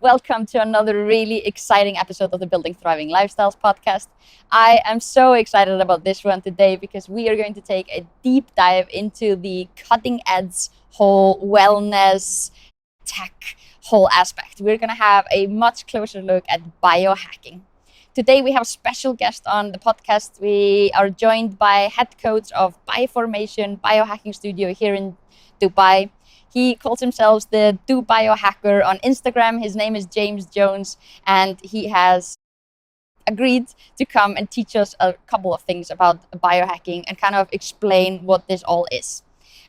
Welcome to another really exciting episode of the Building Thriving Lifestyles podcast. I am so excited about this one today because we are going to take a deep dive into the cutting edge whole wellness tech whole aspect. We're going to have a much closer look at biohacking. Today we have a special guest on the podcast. We are joined by head coach of BiFormation biohacking studio here in Dubai. He calls himself the DuBiohacker on Instagram. His name is James Jones, and he has agreed to come and teach us a couple of things about biohacking and kind of explain what this all is.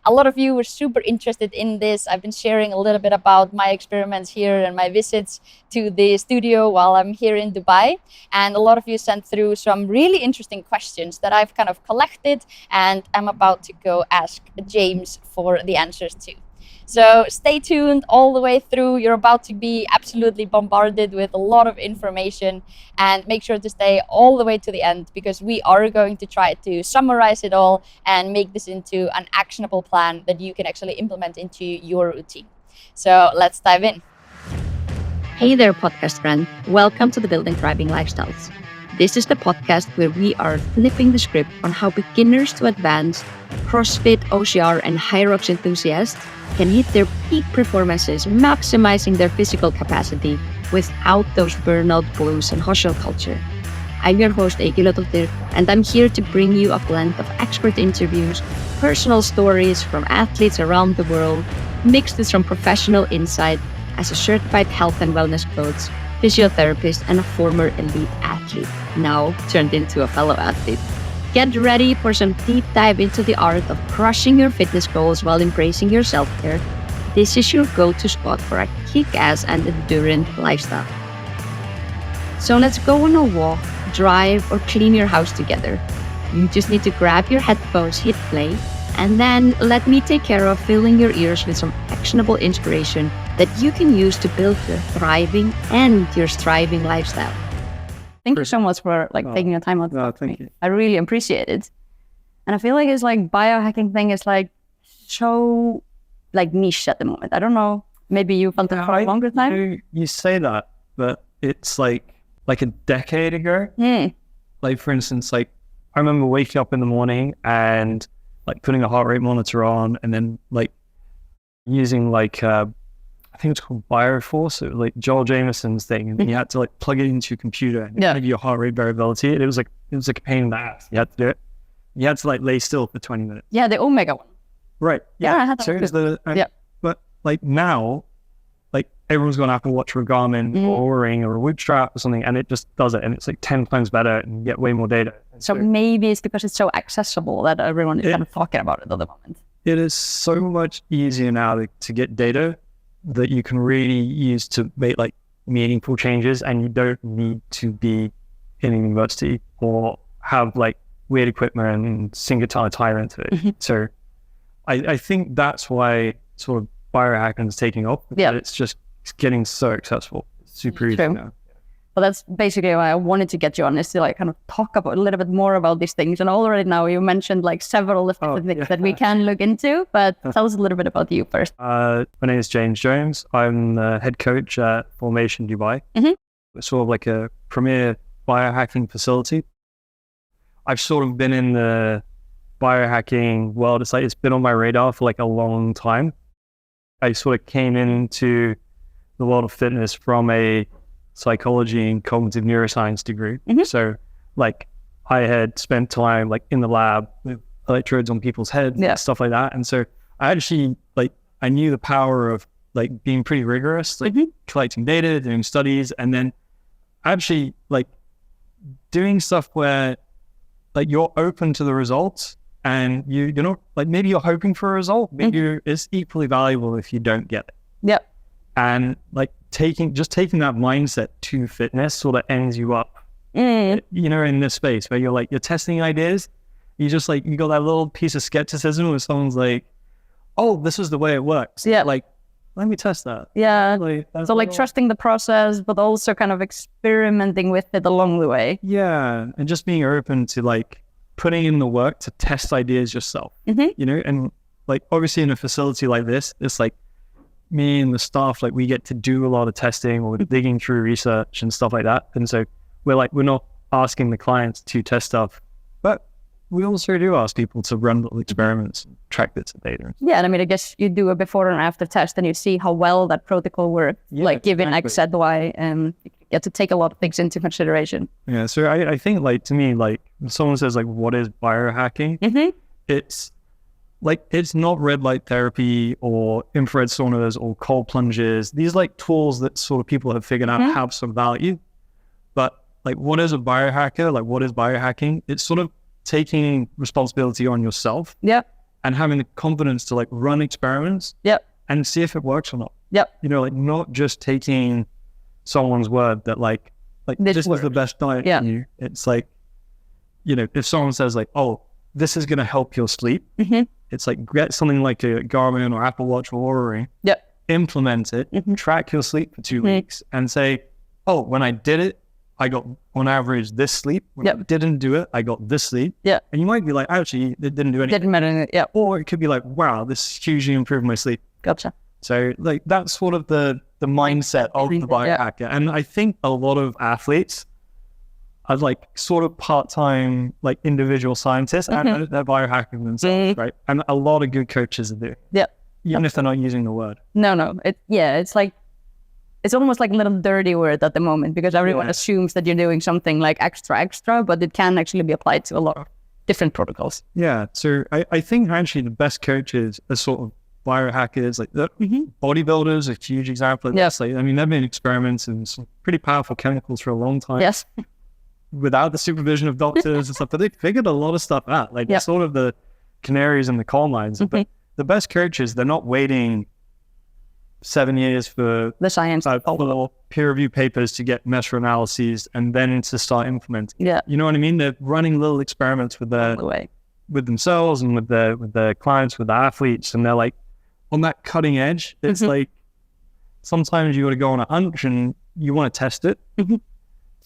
A lot of you were super interested in this. I've been sharing a little bit about my experiments here and my visits to the studio while I'm here in Dubai. And a lot of you sent through some really interesting questions that I've kind of collected and I'm about to go ask James for the answers to. So stay tuned all the way through. You're about to be absolutely bombarded with a lot of information, and make sure to stay all the way to the end because we are going to try to summarize it all and make this into an actionable plan that you can actually implement into your routine. So let's dive in. Hey there, podcast friend. Welcome to the Building Thriving Lifestyles. This is the podcast where we are flipping the script on how beginners to advanced CrossFit, OCR, and Hyrox enthusiasts can hit their peak performances, maximizing their physical capacity without those burnout blues and hustle culture. I'm your host, Egilodóttir, and I'm here to bring you a blend of expert interviews, personal stories from athletes around the world, mixed with some professional insight as a certified health and wellness coach, physiotherapist, and a former elite athlete, now turned into a fellow athlete. Get ready for some deep dive into the art of crushing your fitness goals while embracing your self-care. This is your go-to spot for a kick-ass and endurance lifestyle. So let's go on a walk, drive, or clean your house together. You just need to grab your headphones, hit play, and then let me take care of filling your ears with some actionable inspiration that you can use to build your thriving and your striving lifestyle. Thank you so much for taking your time out to talk to me. I really appreciate it. And I feel like it's like biohacking thing is like so niche at the moment. I don't know. Maybe you felt it for a longer time. You say that, but it's like a decade ago. Like for instance, I remember waking up in the morning and putting a heart rate monitor on, and then using I think it's called Power, so Joel Jameson's thing, and you had to plug it into your computer and give you your heart rate variability. It was like a pain in the ass. You had to do it. You had to lay still for 20 minutes. Yeah, the Omega one. Right. Yeah, I had that. So it was but now, everyone's got an Apple Watch or a Garmin or a Ring or a Whoop strap or something, and it just does it, and it's 10 times better, and you get way more data. So maybe it's because it's so accessible that everyone is kind of talking about it at the moment. It is so much easier now to get data that you can really use to make meaningful changes, and you don't need to be in a university or have weird equipment and sink a ton of time into it. So I think that's why sort of biohacking is taking off. Yeah, it's getting so accessible. It's super easy now. Well, that's basically why I wanted to get you on, is to kind of talk about a little bit more about these things. And already now you mentioned several different things that we can look into, but tell us a little bit about you first. My name is James Jones. I'm the head coach at Formation Dubai. It's sort of a premier biohacking facility. I've sort of been in the biohacking world. It's been on my radar for a long time. I sort of came into the world of fitness from a psychology and cognitive neuroscience degree. So I had spent time in the lab with electrodes on people's heads and stuff like that. And so I actually I knew the power of being pretty rigorous, collecting data, doing studies, and then actually doing stuff where you're open to the results, and you're not maybe you're hoping for a result, maybe it's equally valuable if you don't get it. Yep. And taking that mindset to fitness sort of ends you up, in this space where you're testing ideas. You just you got that little piece of skepticism where someone's oh, this is the way it works. Yeah. Let me test that. Yeah. So trusting the process, but also kind of experimenting with it along the way. Yeah. And just being open to putting in the work to test ideas yourself, and obviously in a facility like this, it's me and the staff, like we get to do a lot of testing or digging through research and stuff like that. And so we're not asking the clients to test stuff, but we also do ask people to run little experiments and track bits of data. Yeah, and I mean, I guess you do a before and after test and you see how well that protocol worked, like given X, Z, Y, and you get to take a lot of things into consideration. Yeah, so I think like to me, like when someone says like, what is biohacking? It's like, it's not red light therapy or infrared saunas or cold plunges. These like tools that sort of people have figured out have some value. But like, what is a biohacker? Like, what is biohacking? It's sort of taking responsibility on yourself and having the confidence to like run experiments and see if it works or not. You know, like not just taking someone's word that like this is the best diet for you. It's like, you know, if someone says like, oh, this is going to help your sleep, it's like get something like a Garmin or Apple Watch or Oura Ring, implement it, track your sleep for 2 weeks and say, oh, when I did it, I got on average this sleep. When I didn't do it, I got this sleep. And you might be like, actually, it didn't do anything. Didn't matter. Or it could be like, wow, this hugely improved my sleep. Gotcha. So like that's sort of the mindset of the biohacker. And I think a lot of athletes are like sort of part-time like individual scientists and they're biohacking themselves, right? And a lot of good coaches are doing it. Even if they're not using the word. No. It's like, it's almost like a little dirty word at the moment because everyone assumes that you're doing something like extra, but it can actually be applied to a lot of different protocols. Yeah. So I think actually the best coaches are sort of biohackers, like the bodybuilders, a huge example of this. Like, I mean, they've been experimenting some pretty powerful chemicals for a long time. Without the supervision of doctors and stuff, but they figured a lot of stuff out. Like they're sort of the canaries in the coal mines. But the best coaches, they're not waiting 7 years for the science for peer review papers to get meta-analyses and then to start implementing. You know what I mean? They're running little experiments with with themselves and with their clients, with the athletes, and they're like on that cutting edge. It's like sometimes you got to go on a hunch and you want to test it.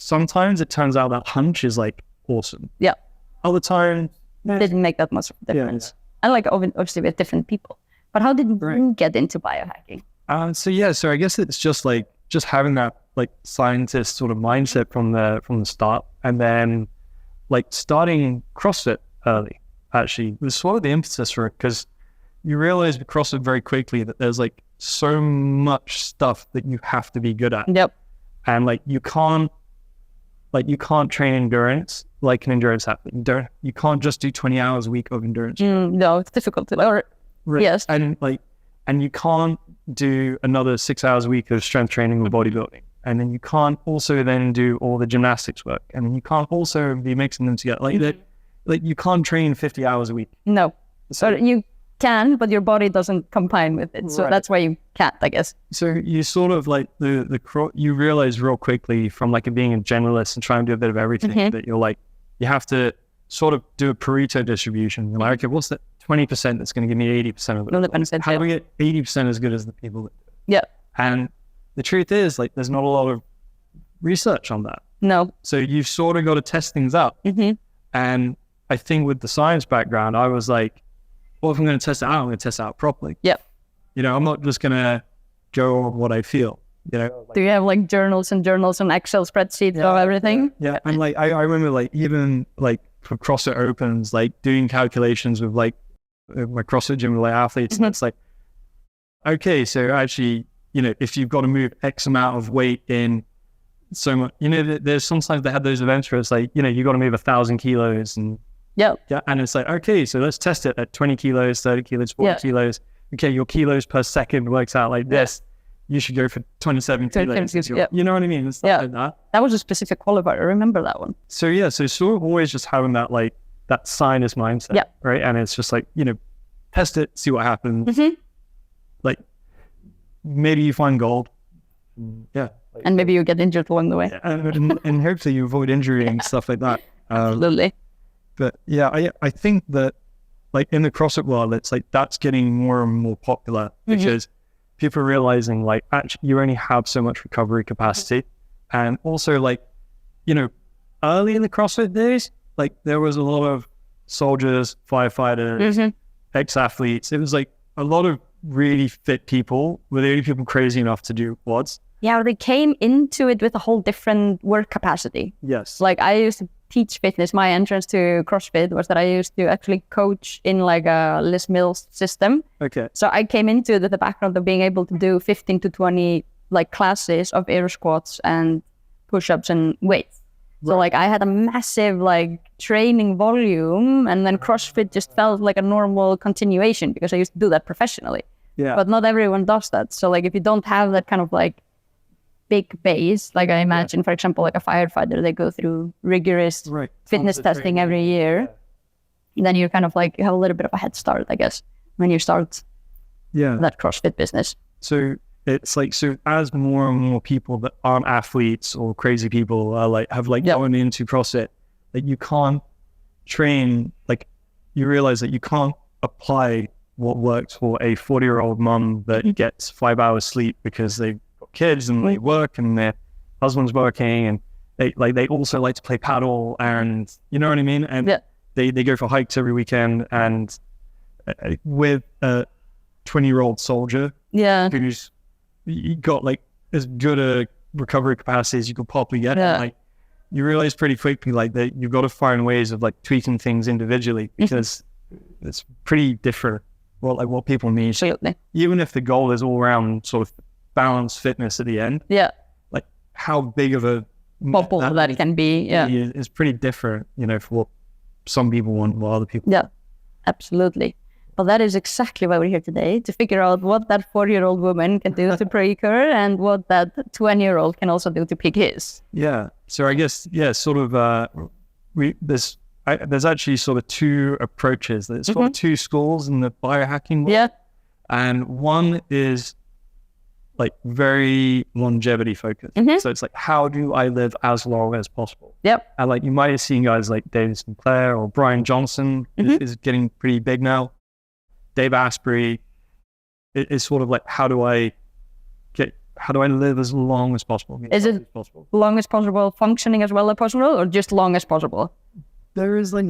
Sometimes it turns out that hunch is like awesome. Other times didn't make that much of a difference. And like obviously with different people. But how did you get into biohacking? So I guess it's just having that like scientist sort of mindset from the start, and then like starting CrossFit early actually was sort of the impetus for it, because you realize with CrossFit very quickly that there's like so much stuff that you have to be good at. And like you can't train endurance like an endurance athlete. You can't just do 20 hours a week of endurance. No, it's difficult to learn. Yes. And you can't do another 6 hours a week of strength training or bodybuilding. And then you can't also then do all the gymnastics work. And then you can't also be mixing them together. Like you can't train 50 hours a week. No. So you can, but your body doesn't combine with it. So that's why you can't, I guess. So you sort of like you realize real quickly from like being a generalist and trying to do a bit of everything that you're like, you have to sort of do a Pareto distribution. You're like, okay, what's that 20% that's going to give me 80% of it? How do we get 80% as good as the people that do it? And the truth is, like, there's not a lot of research on that. No. So you've sort of got to test things out. And I think with the science background, I was like, well, if I'm going to test it out, I'm going to test it out properly. You know, I'm not just going to go on what I feel. You know, do you have like journals and Excel spreadsheets of everything? And like I remember like even like for CrossFit Opens, like doing calculations with like my CrossFit gym with like athletes, and it's like, okay, so actually, you know, if you've got to move X amount of weight in so much, you know, there's sometimes they have those events where it's like, you know, you got to move 1,000 kilos and and it's like, okay, so let's test it at 20 kilos, 30 kilos, 40 kilos. Okay, your kilos per second works out like this. You should go for 27 kilos. You know what I mean? And stuff like that. That was a specific qualifier. I remember that one. So so sort of always just having that like that scientist mindset, right? And it's just like, you know, test it, see what happens. Like maybe you find gold. And maybe you get injured along the way. And hopefully you avoid injury and stuff like that. Absolutely. But I think that like in the CrossFit world, it's like that's getting more and more popular because people are realizing like actually you only have so much recovery capacity. And also like, you know, early in the CrossFit days, like there was a lot of soldiers, firefighters, ex-athletes. It was like a lot of really fit people were the only people crazy enough to do quads. Yeah, they came into it with a whole different work capacity. Yes. Like I used to teach fitness. My entrance to CrossFit was that I used to actually coach in like a Les Mills system. Okay. So I came into it with the background of being able to do 15 to 20 like classes of air squats and push-ups and weights. So like I had a massive like training volume, and then CrossFit just felt like a normal continuation because I used to do that professionally. Yeah. But not everyone does that. So like if you don't have that kind of like big base, like I imagine, for example, like a firefighter, they go through rigorous fitness testing every year. Then you're kind of like, you have a little bit of a head start, I guess, when you start that CrossFit business. So it's like, so as more and more people that aren't athletes or crazy people are like, have like gone into CrossFit, that you can't train, like you realize that you can't apply what works for a 40-year-old mum that gets 5 hours sleep because they've got kids and they work and their husband's working and they also like to play paddle and you know what I mean? And they go for hikes every weekend, and with a 20-year-old soldier who's got like as good a recovery capacity as you could possibly get, and, like you realize pretty quickly like that you've got to find ways of like tweaking things individually because it's pretty different what people need. Absolutely. Even if the goal is all around sort of balanced fitness at the end, like how big of a bubble that can be is pretty different, you know, for what some people want, what other people want. Absolutely. Well, that is exactly why we're here today, to figure out what that 40-year-old woman can do to pick her and what that 20-year-old can also do to pick his. So I guess sort of there's actually sort of two approaches. There's sort of two schools in the biohacking world. And one is like very longevity focused. So it's like, how do I live as long as possible? And like you might have seen guys like David Sinclair or Brian Johnson is getting pretty big now. Dave Asprey is sort of like, how do I live as long as possible? Is it long as possible, functioning as well as possible, or just long as possible? There is like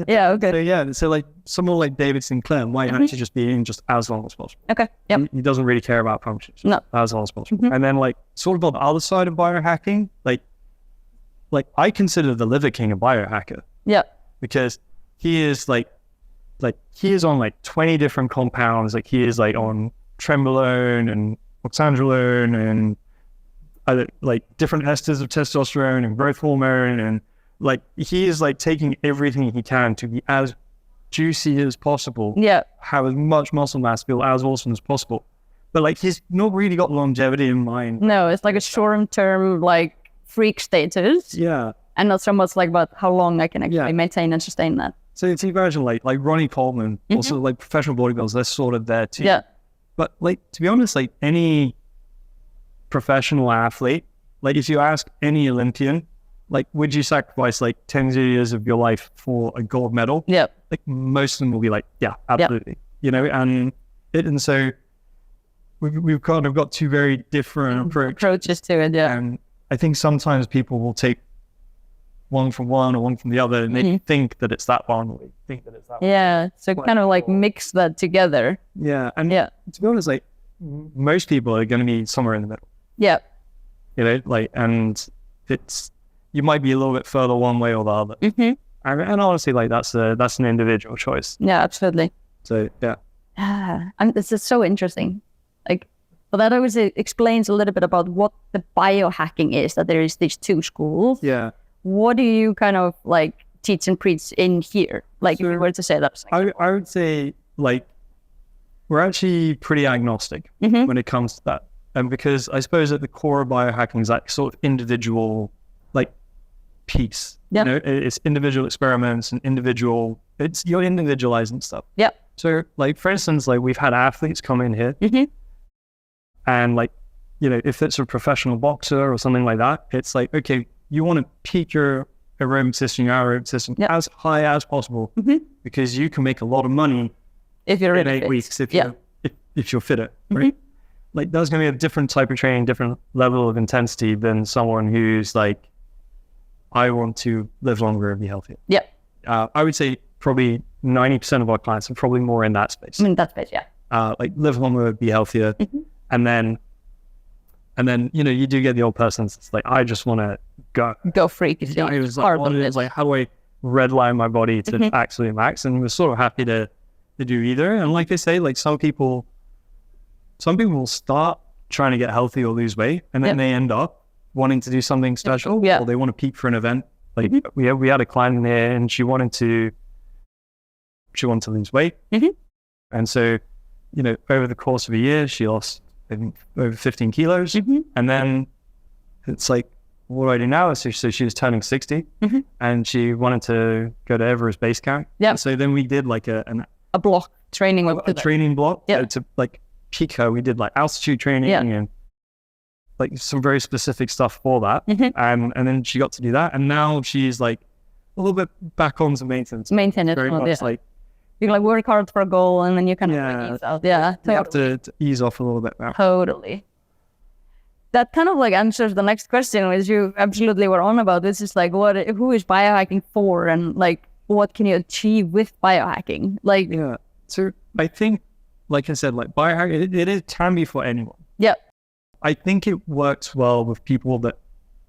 so like someone like David Sinclair might actually just be in just as long as possible. He doesn't really care about functions. As long as possible. And then like sort of on the other side of biohacking, like I consider the Liver King a biohacker. Because he is he is on like 20 different compounds. Like he is like on trenbolone and oxandrolone and like different esters of testosterone and growth hormone, and like he is like taking everything he can to be as juicy as possible. Have as much muscle mass, feel as awesome as possible. But like he's not really got longevity in mind. No, it's like a short-term like freak status. And not so much like about how long I can actually maintain and sustain that. So you imagine like Ronnie Coleman, also like professional bodybuilders, they're sort of there too. But like, to be honest, like any professional athlete, like if you ask any Olympian, like, would you sacrifice like 10 years of your life for a gold medal? Like most of them will be like, yeah, absolutely. You know, and so we've kind of got two very different approaches to it. And I think sometimes people will take one from one or one from the other, and they think that it's that one, or they think that it's that one. So kind of like mix that together. And to be honest, like most people are going to be somewhere in the middle. You know, like, and it's, you might be a little bit further one way or the other. And honestly, like that's an individual choice. Absolutely. So and this is so interesting. Like, well, that always explains a little bit about what the biohacking is, that there is these two schools. What do you kind of like teach and preach in here? Like, so, if you were to say that. I would say like we're actually pretty agnostic when it comes to that. And because I suppose at the core of biohacking is that sort of individual like piece. You know, it's individual experiments and you're individualizing stuff. So like, for instance, like we've had athletes come in here and like, you know, if it's a professional boxer or something like that, it's like, okay, you want to peak your aerobic system, your aerobic system as high as possible because you can make a lot of money if you're in 8 weeks if you're fitter, right? Like there's going to be a different type of training, different level of intensity than someone who's like, I want to live longer and be healthier. Yeah. I would say probably 90% of our clients are probably more in that space. In that space, yeah. like live longer, be healthier. And then, you do get the old person that's like, I just want to go freak. It was like, how do I redline my body to actually max? And we're sort of happy to do either. And like they say, like some people will start trying to get healthy or lose weight, and then they end up wanting to do something special, or they want to peak for an event. Like we had a client in there, and she wanted to lose weight. And so, over the course of a year, she lost, I think, over 15 kilos. And then it's like, what do I do now? So she was turning 60, and she wanted to go to Everest Base Camp. So then we did like a block training, a training block to like peak her. We did like altitude training and like some very specific stuff for that. And then she got to do that, and now she's like a little bit back on to maintenance. Very much like you like work hard for a goal, and then you kind of ease out. You have to ease off a little bit now. Totally. That kind of like answers the next question, which you absolutely were on about. This is like, who is biohacking for, and like, what can you achieve with biohacking? Like, so I think, like I said, like biohacking, it can be for anyone. I think it works well with people that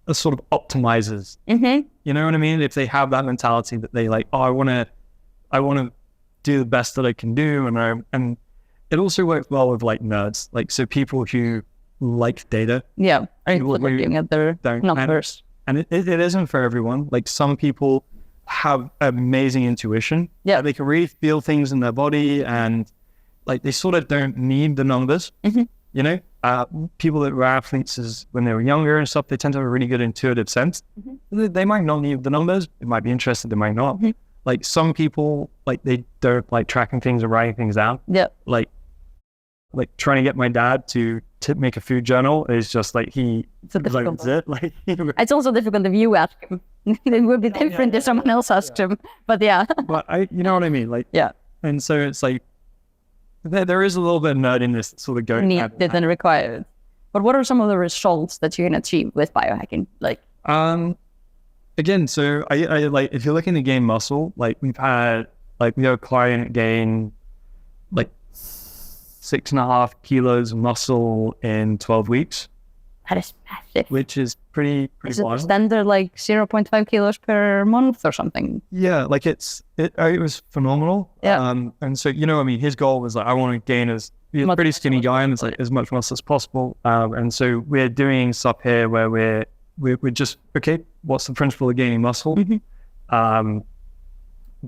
are sort of optimizers. You know what I mean? If they have that mentality that they like, I want to do the best that I can do, and it also works well with like nerds, like so people who like data. Looking at their numbers. And it isn't for everyone. Like some people have amazing intuition. They can really feel things in their body, and like they sort of don't need the numbers. People that were athletes when they were younger and stuff, they tend to have a really good intuitive sense. They might not need the numbers. They might be interested. They might not. Like some people, like they don't like tracking things or writing things down. Like trying to get my dad to make a food journal is just like it's difficult. Like, it's also difficult if you ask him. It would be different if someone else asked him. But But you know what I mean? Like and so it's like there is a little bit of nerdiness sort of going on. Needed and required. But what are some of the results that you can achieve with biohacking? Like again, so I like if you're looking to gain muscle, like we have a client gain like 6.5 kilos of muscle in 12 weeks. That is massive. Which is pretty is wild. It standard like 0.5 kilos per month or something? Yeah, like it was phenomenal. And so, I mean, his goal was like, I want to gain he's a pretty skinny guy, and it's like as much muscle as possible. And so we're doing stuff here where we're just, okay, what's the principle of gaining muscle?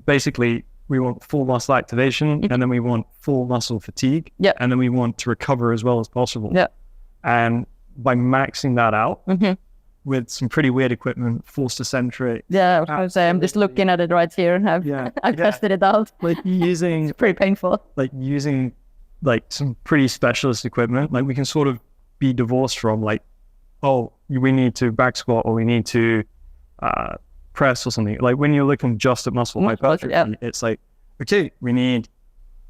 Basically, we want full muscle activation, and then we want full muscle fatigue, and then we want to recover as well as possible. And by maxing that out with some pretty weird equipment, forced eccentric. I was going to say, I'm just looking at it right here. I've tested it out. Like using... It's pretty painful. Like using like some pretty specialist equipment. Like we can sort of be divorced from like, oh, we need to back squat, or we need to press or something. Like when you're looking just at muscle hypertrophy, it's like, okay, we need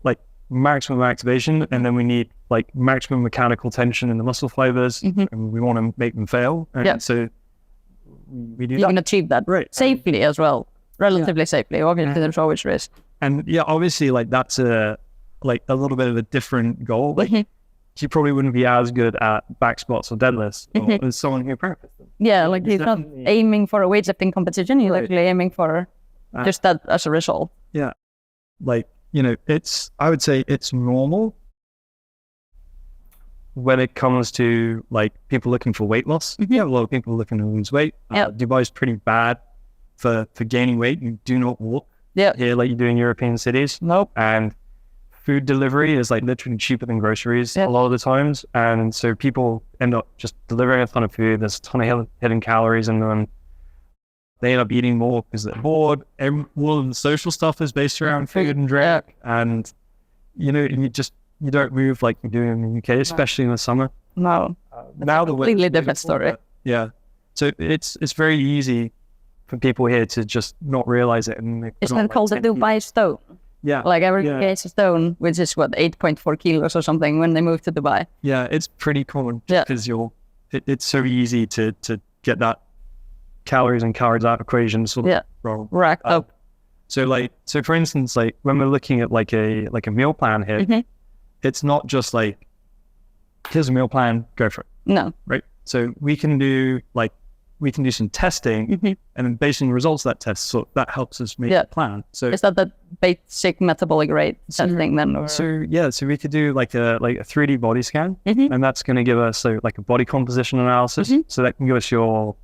like maximum activation, and then we need like maximum mechanical tension in the muscle fibers, and we want to make them fail. And so we do you can achieve that safely as well, relatively safely. Obviously, there's always risk. And obviously, like that's a little bit of a different goal. Like you probably wouldn't be as good at back squats or deadlifts as someone who practices them. Like he's not aiming for a weightlifting competition. He's actually aiming for just that as a result. Like, I would say it's normal when it comes to like people looking for weight loss. You have a lot of people looking to lose weight. Dubai's pretty bad for gaining weight. You do not walk here like you do in European cities. Nope. And food delivery is like literally cheaper than groceries a lot of the times. And so people end up just delivering a ton of food. There's a ton of hidden calories in them. They end up eating more because they're bored. All of the social stuff is based around food and drink. And, you don't move like you do in the UK, especially in the summer. No. Now the completely different story. So it's very easy for people here to just not realize it. And isn't it called the Dubai stone? Like every gets a stone, which is 8.4 kilos or something when they move to Dubai. It's pretty common because it's so easy to get that calories and calories out equation sort of wrong. Racked up. So for instance, like when we're looking at like a meal plan here, it's not just like, here's a meal plan, go for it. No. Right. So we can do some testing, and then based on the results of that test, so that helps us make a plan. So is that the basic metabolic rate testing then? Or? So we could do like a 3D body scan, and that's going to give us like a body composition analysis. So that can give us your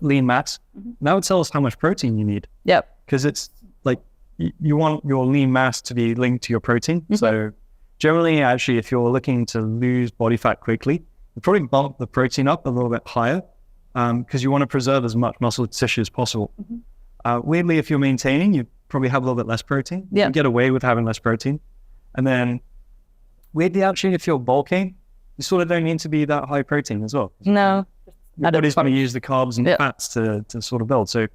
lean mass. And that would tell us how much protein you need. Yep. Because it's like you want your lean mass to be linked to your protein. So generally, actually, if you're looking to lose body fat quickly, you probably bump the protein up a little bit higher. Because you want to preserve as much muscle tissue as possible. Weirdly, if you're maintaining, you probably have a little bit less protein. Yeah. You get away with having less protein. And then weirdly, actually, if you're bulking, you sort of don't need to be that high protein as well. No. Your body's going to use the carbs and fats to sort of build. So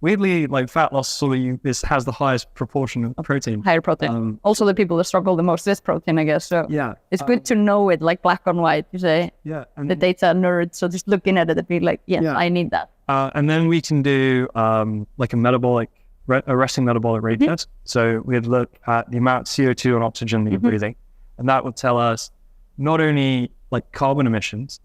weirdly, like fat loss sort of has the highest proportion of protein. Higher protein. Also, the people that struggle the most with protein, I guess. So it's good to know it, like black on white. You say and the data nerd. So just looking at it, and be like, I need that. And then we can do like a resting metabolic rate test. So we'd look at the amount of CO2 and oxygen that you're breathing, and that would tell us not only like carbon emissions,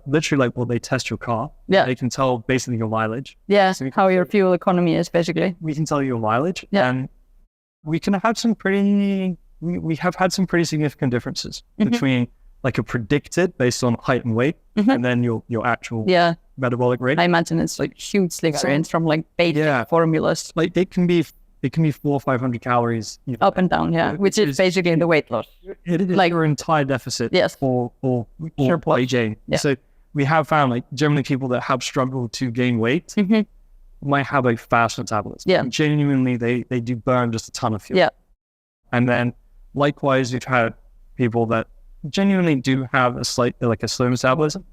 literally like they test your car. They can tell basically your mileage. So how your fuel economy is basically. We can tell you your mileage, and we can have some we have had some pretty significant differences between like a predicted based on height and weight, and then your actual metabolic rate. I imagine it's like hugely variant from like basic formulas. Like it can be 400 or 500 calories up and down, which is basically the weight loss. It is like your entire deficit or weight gain. So we have found like generally people that have struggled to gain weight might have a fast metabolism. And genuinely, they do burn just a ton of fuel. And then likewise, we've had people that genuinely do have a slow metabolism.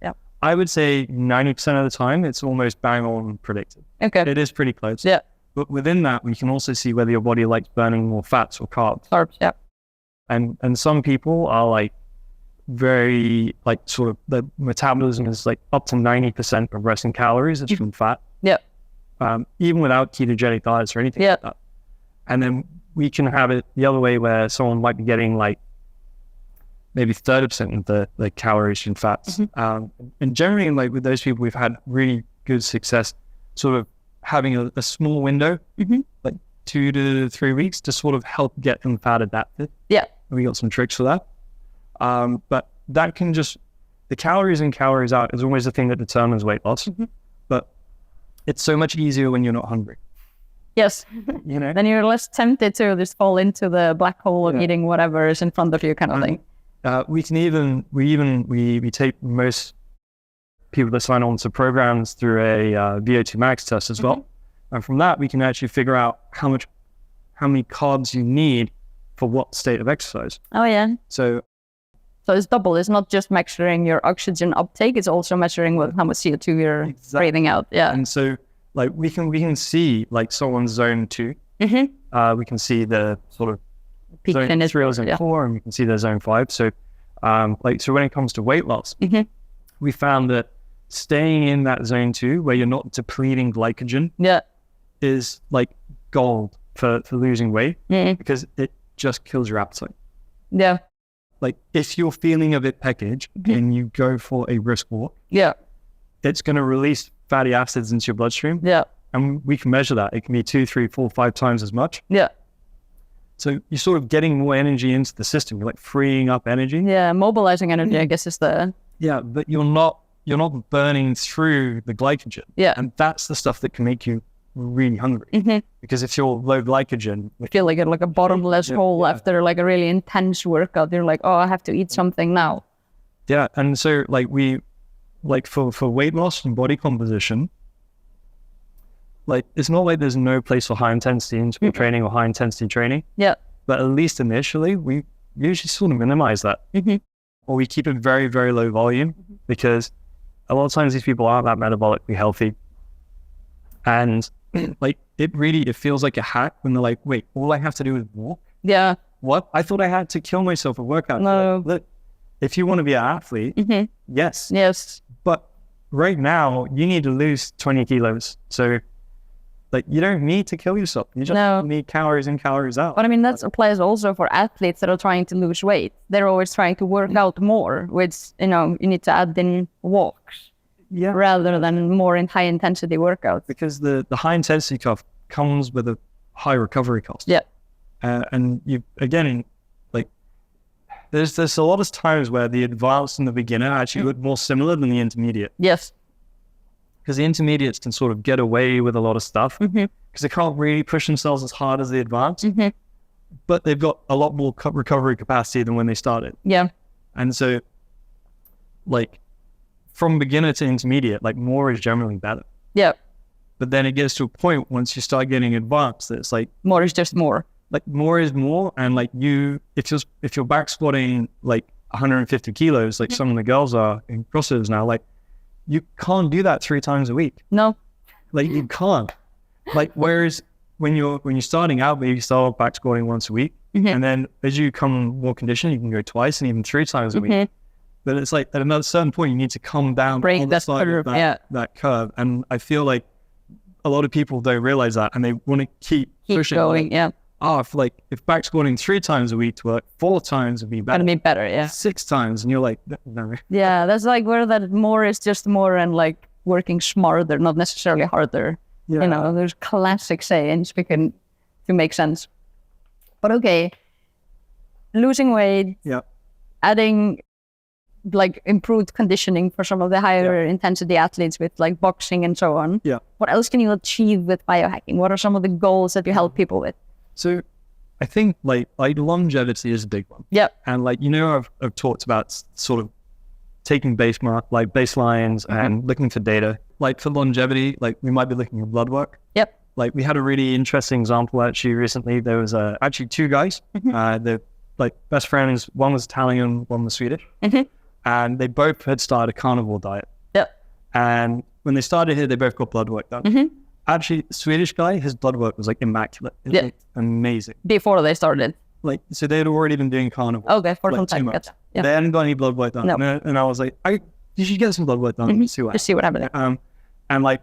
I would say 90% of the time, it's almost bang on predicted. Okay. It is pretty close. But within that, we can also see whether your body likes burning more fats or carbs. And some people are like very like sort of the metabolism is like up to 90% of resting calories is from fat. Even without ketogenic diets or anything like that. And then we can have it the other way where someone might be getting like maybe 30% of the calories from fats. And generally, like with those people, we've had really good success sort of having a small window, like 2 to 3 weeks to sort of help get them fat adapted. And we got some tricks for that. But that can the calories in, calories out is always the thing that determines weight loss. But it's so much easier when you're not hungry. Then you're less tempted to just fall into the black hole of eating whatever is in front of you kind of thing. We take most people that sign on to programs through a VO2 max test as well. And from that, we can actually figure out how many carbs you need for what state of exercise. So it's double. It's not just measuring your oxygen uptake. It's also measuring how much CO2 you're breathing out. And so like we can see like someone's zone 2. We can see the sort of peak zone 3 or zone 4, and we can see their zone 5. So so when it comes to weight loss, we found that staying in that zone 2 where you're not depleting glycogen is like gold for losing weight because it just kills your appetite. Like if you're feeling a bit peckish and you go for a brisk walk, it's going to release fatty acids into your bloodstream. And we can measure that. It can be 2, 3, 4, 5 times as much. So you're sort of getting more energy into the system. You're like freeing up energy. Mobilizing energy, I guess, is the... but you're not burning through the glycogen. And that's the stuff that can make you really hungry. Because if you're low glycogen... You feel like you're like a bottomless hole after like a really intense workout. You're like, oh, I have to eat something now. And so like for weight loss and body composition, like it's not like there's no place for high intensity interval training or high intensity training. But at least initially, we usually sort of minimize that. Or we keep it very, very low volume because a lot of times these people aren't that metabolically healthy. And like it feels like a hack when they're like, wait, all I have to do is walk? What? I thought I had to kill myself at workout. No. Look, if you want to be an athlete, yes. But right now, you need to lose 20 kilos. So like you don't need to kill yourself. You just need calories in, calories out. But I mean, that applies also for athletes that are trying to lose weight. They're always trying to work out more, which, you know, you need to add in walks rather than more in high intensity workouts. Because the high intensity stuff comes with a high recovery cost. Yeah. And you, again, like there's a lot of times where the advanced and the beginner actually look more similar than the intermediate. Yes. Because the intermediates can sort of get away with a lot of stuff because they can't really push themselves as hard as the advanced, but they've got a lot more recovery capacity than when they started. Yeah. And so, like, from beginner to intermediate, like, more is generally better. Yeah. But then it gets to a point once you start getting advanced that it's like more is just more. Like, more is more, and like if you're back squatting like 150 kilos, like some of the girls are in CrossFitters now, like, you can't do that 3 times a week. No. Like, you can't. Like, whereas when you're starting out, maybe you start back squatting once a week. And then as you become more conditioned, you can go twice and even 3 times a week. But it's like at another certain point, you need to come down break that curve. That curve. And I feel like a lot of people don't realize that, and they want to keep pushing. Going, like, if back squatting 3 times a week to work, 4 times would be better. Gotta be better, 6 times, and you're like, no. Yeah, that's like where that more is just more, and like working smarter, not necessarily harder. Yeah. You know, there's classic sayings to make sense. But okay, losing weight, adding like improved conditioning for some of the higher intensity athletes with like boxing and so on. Yeah. What else can you achieve with biohacking? What are some of the goals that you help people with? So I think like longevity is a big one. Yeah. And like, you know, I've talked about sort of taking baselines and looking for data. Like for longevity, like we might be looking at blood work. Yep. Like we had a really interesting example actually recently. There was actually 2 guys. They're like best friends. One was Italian, one was Swedish. And they both had started a carnivore diet. Yep. And when they started here, they both got blood work done. Actually, the Swedish guy, his blood work was like immaculate. It looked amazing. Before they started. Like, so they had already been doing carnivore. Okay, for like some time. Yeah. They hadn't got any blood work done. No. And I was like, you should get some blood work done. Just see what happens. And like,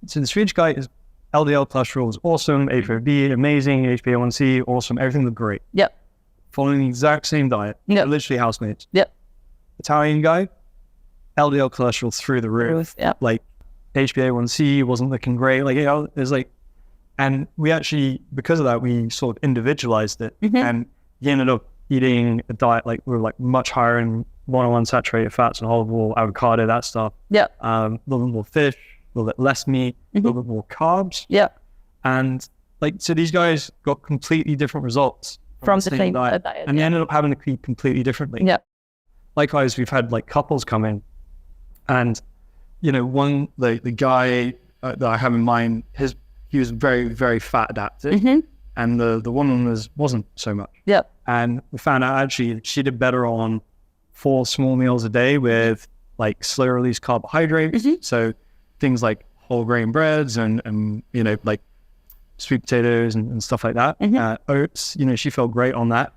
so the Swedish guy, is LDL cholesterol was awesome, A4B amazing, HbA1c awesome, everything looked great. Yep. Following the exact same diet. Yep. Literally housemates. Yep. Italian guy, LDL cholesterol through the roof. Yep. Like, HbA1c wasn't looking great. Like, you know, it was like, and we actually, because of that, we sort of individualized it, and he ended up eating a diet like we were like much higher in monounsaturated fats and olive oil, avocado, that stuff. Yeah. A little bit more fish, a little bit less meat, a little bit more carbs. Yeah. And like, so these guys got completely different results from the same diet, and they ended up having to eat completely differently. Yeah. Likewise, we've had like couples come in, and you know, one the guy that I have in mind, he was very, very fat adapted, and the woman wasn't so much. Yeah. And we found out actually she did better on 4 small meals a day with like slow release carbohydrates. So things like whole grain breads and you know, like sweet potatoes and stuff like that. Oats, you know, she felt great on that.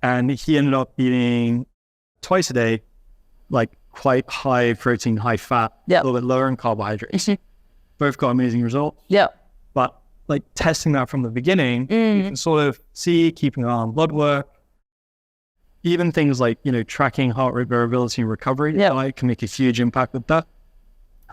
And he ended up eating twice a day, like quite high protein, high fat, a little bit lower in carbohydrates. Both got amazing results. Yeah. But like testing that from the beginning, you can sort of see, keeping an eye on blood work, even things like, you know, tracking heart rate variability and recovery, diet can make a huge impact with that.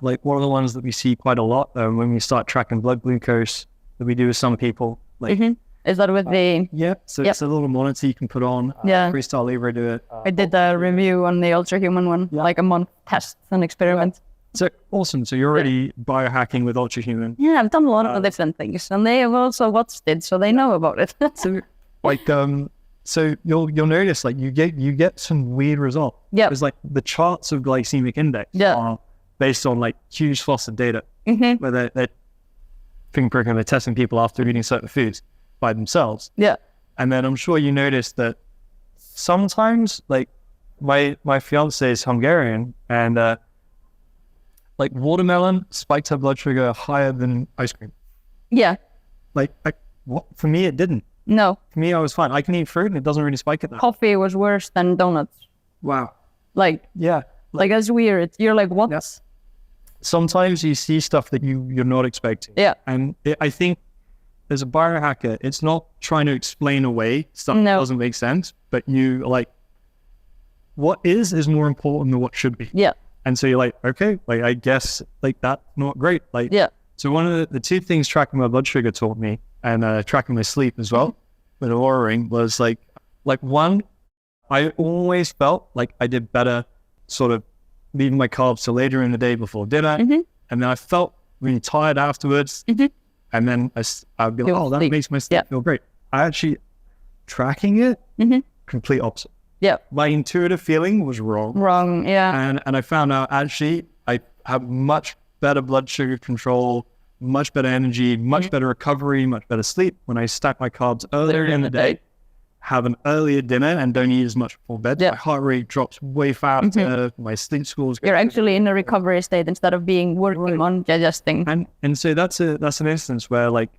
Like one of the ones that we see quite a lot when we start tracking blood glucose that we do with some people, like is that with the so it's a little monitor you can put on. Freestyle Libre do it. I did a review on the Ultra Human one, like a month test and experiment. So awesome. So you're already biohacking with Ultra Human. Yeah, I've done a lot of different things, and they have also watched it, so they know about it. So like so you'll notice like you get some weird results. Yeah. Because like the charts of glycemic index are based on like huge swaths of data where they're fingerpricking, they're testing people after eating certain foods by themselves. Yeah. And then I'm sure you noticed that sometimes like my fiance is Hungarian, and like watermelon spiked her blood sugar higher than ice cream. Yeah. Like what? For me, it didn't. No. For me, I was fine. I can eat fruit and it doesn't really spike it. Coffee was worse than donuts. Wow. Like, yeah. Like that's weird. You're like, what? Yes. sometimes you see stuff that you're not expecting. Yeah. And I think as a biohacker, it's not trying to explain away stuff that doesn't make sense, but you like, what is more important than what should be. Yeah. And so you're like, okay, like I guess like that's not great. Like, so one of the two things tracking my blood sugar taught me, and tracking my sleep as well, with Oura Ring, was like one, I always felt like I did better sort of leaving my carbs till later in the day before dinner. And then I felt really tired afterwards. And then I'd be like, oh, that makes my sleep feel great. I actually, tracking it, complete opposite. Yeah. My intuitive feeling was wrong. And I found out actually I have much better blood sugar control, much better energy, much better recovery, much better sleep when I stack my carbs earlier in the day, have an earlier dinner, and don't eat as much before bed. My heart rate drops way faster. My sleep scores. You're actually in a recovery state instead of being working on digesting. And so that's an instance where like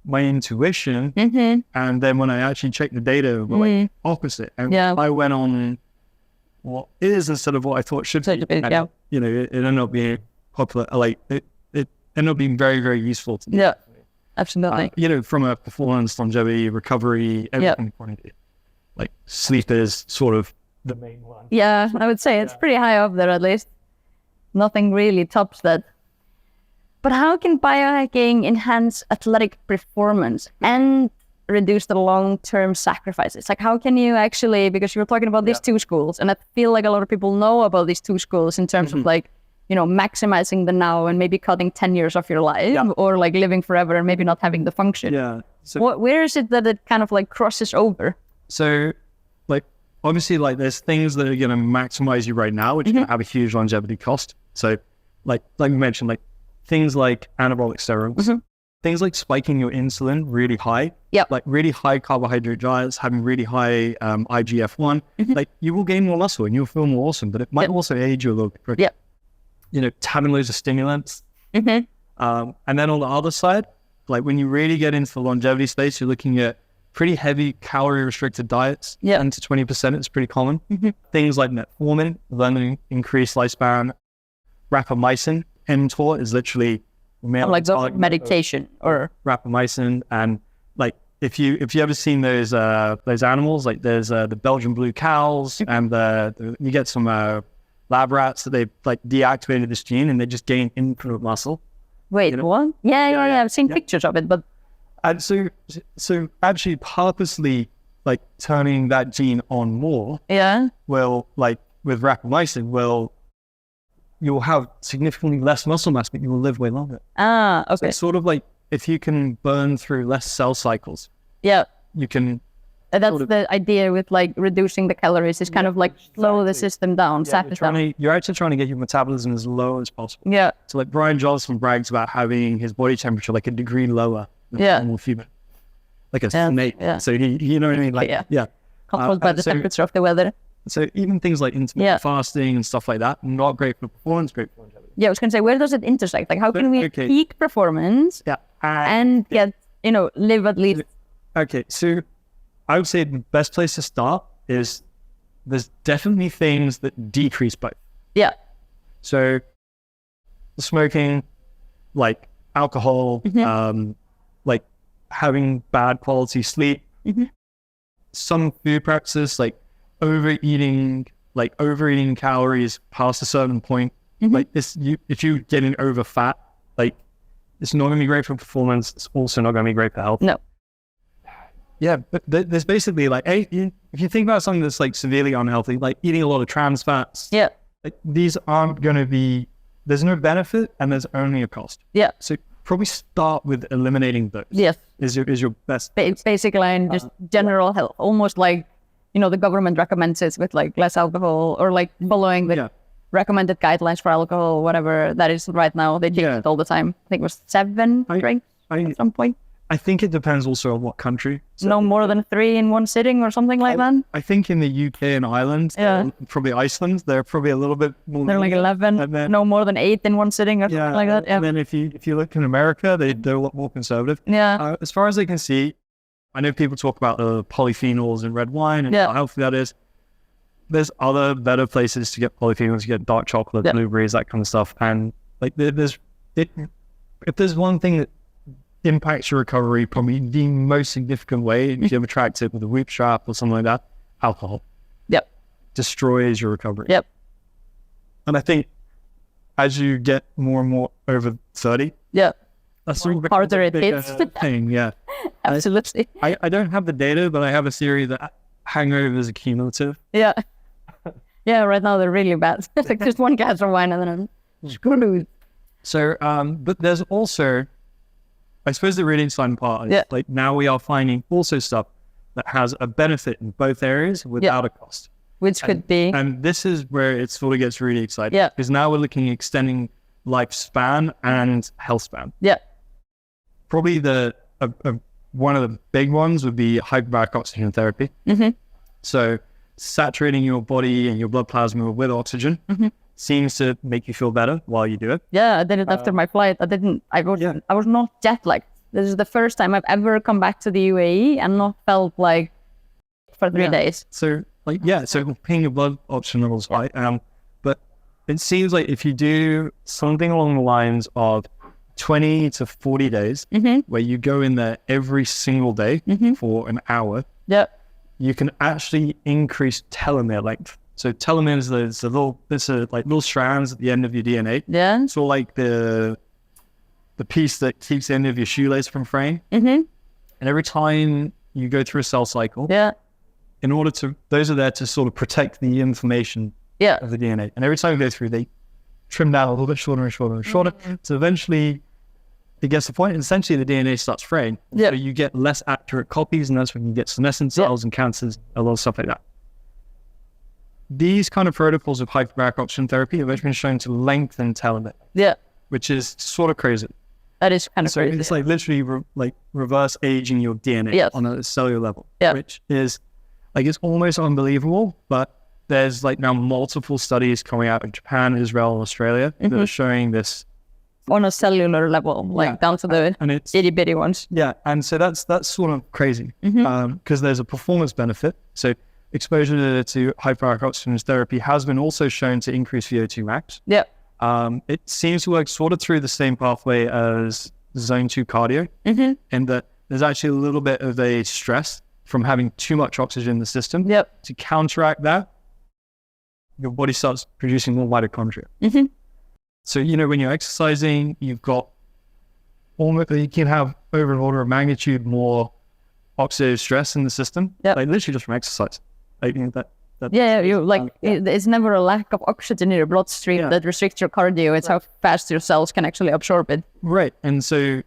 my intuition, and then when I actually checked the data, were like opposite. And I went on what is instead of what I thought should be. And, you know, it ended up being popular. Like it ended up being very, very useful to me. Yeah, absolutely. You know, from a performance, longevity, recovery, everything point of view. Like sleep is sort of the main one. Yeah, I would say it's pretty high up there at least. Nothing really tops that. But how can biohacking enhance athletic performance and reduce the long-term sacrifices? Like how can you actually, because you were talking about these two schools, and I feel like a lot of people know about these two schools in terms of like, you know, maximizing the now and maybe cutting 10 years of your life, or like living forever and maybe not having the function. Yeah. So where is it that it kind of like crosses over? So like, obviously like there's things that are going to maximize you right now, which are going to have a huge longevity cost. So like we mentioned, like things like anabolic steroids, things like spiking your insulin really high, like really high carbohydrate diets, having really high IGF-1, like you will gain more muscle and you'll feel more awesome, but it might also age you a little bit quicker. You know, having loads of stimulants. And then on the other side, like when you really get into the longevity space, you're looking at pretty heavy calorie restricted diets, 10 to 20%, it's pretty common. Things like metformin, then increased lifespan. Rapamycin, mTOR is literally like the medication or rapamycin. And like if you ever seen those animals, like there's the Belgian blue cows, and you get some lab rats that they've like deactivated this gene and they just gain infinite muscle. Wait, you know? What? Yeah. I've seen pictures of it, but and so actually purposely like turning that gene on more, will like with rapamycin you'll have significantly less muscle mass, but you will live way longer. Okay. So it's sort of like if you can burn through less cell cycles, you can. That's the idea with like reducing the calories is kind of like slow the system down, You're actually trying to get your metabolism as low as possible. Yeah. So like Brian Johnson brags about having his body temperature like a degree lower than a normal human, like a snake. So you know what I mean? Like controlled by the temperature of the weather. So even things like intermittent fasting and stuff like that, not great for performance, great for longevity. Yeah, I was going to say, where does it intersect? Like, how can we peak performance and get, live at least? Okay, so I would say the best place to start is there's definitely things that decrease both. Yeah. So smoking, like alcohol, like having bad quality sleep, some food practices like overeating calories past a certain point, like this, if you're getting over fat, like it's not going to be great for performance. It's also not going to be great for health. No. Yeah, but there's basically like, if you think about something that's like severely unhealthy, like eating a lot of trans fats, like these aren't going to be, there's no benefit and there's only a cost. Yeah. So probably start with eliminating those. Yes. Is your best. Basically, and just general health, almost like, the government recommends it with like less alcohol or like following the recommended guidelines for alcohol, whatever that is right now. They take it all the time. I think it was 7 drinks at some point. I think it depends also on what country. So no more than 3 in one sitting or something like that. I think in the UK and Ireland, probably Iceland, they're probably a little bit more. They're like 11, then, no more than 8 in one sitting or something like that. Yeah. And then if you look in America, they're a lot more conservative. Yeah. As far as I can see, I know people talk about polyphenols in red wine and how healthy that is. There's other better places to get polyphenols. You get dark chocolate, blueberries, that kind of stuff. And Like if there's one thing that impacts your recovery, probably the most significant way, if you ever tracked it with a whoop strap or something like that, alcohol. Yep. Destroys your recovery. Yep. And I think as you get more and more over 30, that's the harder it is. Thing, yeah. Absolutely. I don't have the data, but I have a theory that hangovers are cumulative. Yeah. Yeah, right now they're really bad. It's like just one glass of wine and then I'm screwed. So, but there's also, I suppose the really exciting part is like now we are finding also stuff that has a benefit in both areas without a cost. Which could be. And this is where it sort of gets really exciting. Yeah. Because now we're looking at extending lifespan and health span. Yeah. Probably one of the big ones would be hyperbaric oxygen therapy. So saturating your body and your blood plasma with oxygen seems to make you feel better while you do it. Yeah, I did it after my flight. I was not jet lagged. This is the first time I've ever come back to the UAE and not felt like for 3 days. So so paying your blood oxygen levels high. But it seems like if you do something along the lines of 20 to 40 days, where you go in there every single day for an hour, you can actually increase telomere length. So telomere is little strands at the end of your DNA. Yeah. So like the piece that keeps the end of your shoelace from fraying. And every time you go through a cell cycle, those are there to sort of protect the information of the DNA. And every time you go through, they trim down a little bit shorter and shorter and shorter. So eventually it gets to the point, and essentially the DNA starts fraying. So you get less accurate copies, and that's when you get senescent cells and cancers, a lot of stuff like that. These kind of protocols of hyperbaric oxygen therapy have actually been shown to lengthen telomere. Which is sort of crazy. That is kind of crazy. It's like literally reverse aging your DNA on a cellular level, which is like, it's almost unbelievable, but there's like now multiple studies coming out of Japan, Israel, and Australia that are showing this on a cellular level, down to the itty bitty ones. Yeah, and so that's sort of crazy because there's a performance benefit. So exposure to hyperbaric oxygen therapy has been also shown to increase VO2 max. It seems to work sort of through the same pathway as zone 2 cardio, and that there's actually a little bit of a stress from having too much oxygen in the system. To counteract that, your body starts producing more mitochondria. So, when you're exercising, you've got you can have over an order of magnitude more oxidative stress in the system, like literally just from exercise. It's never a lack of oxygen in your bloodstream that restricts your cardio. It's how fast your cells can actually absorb it. Right. And so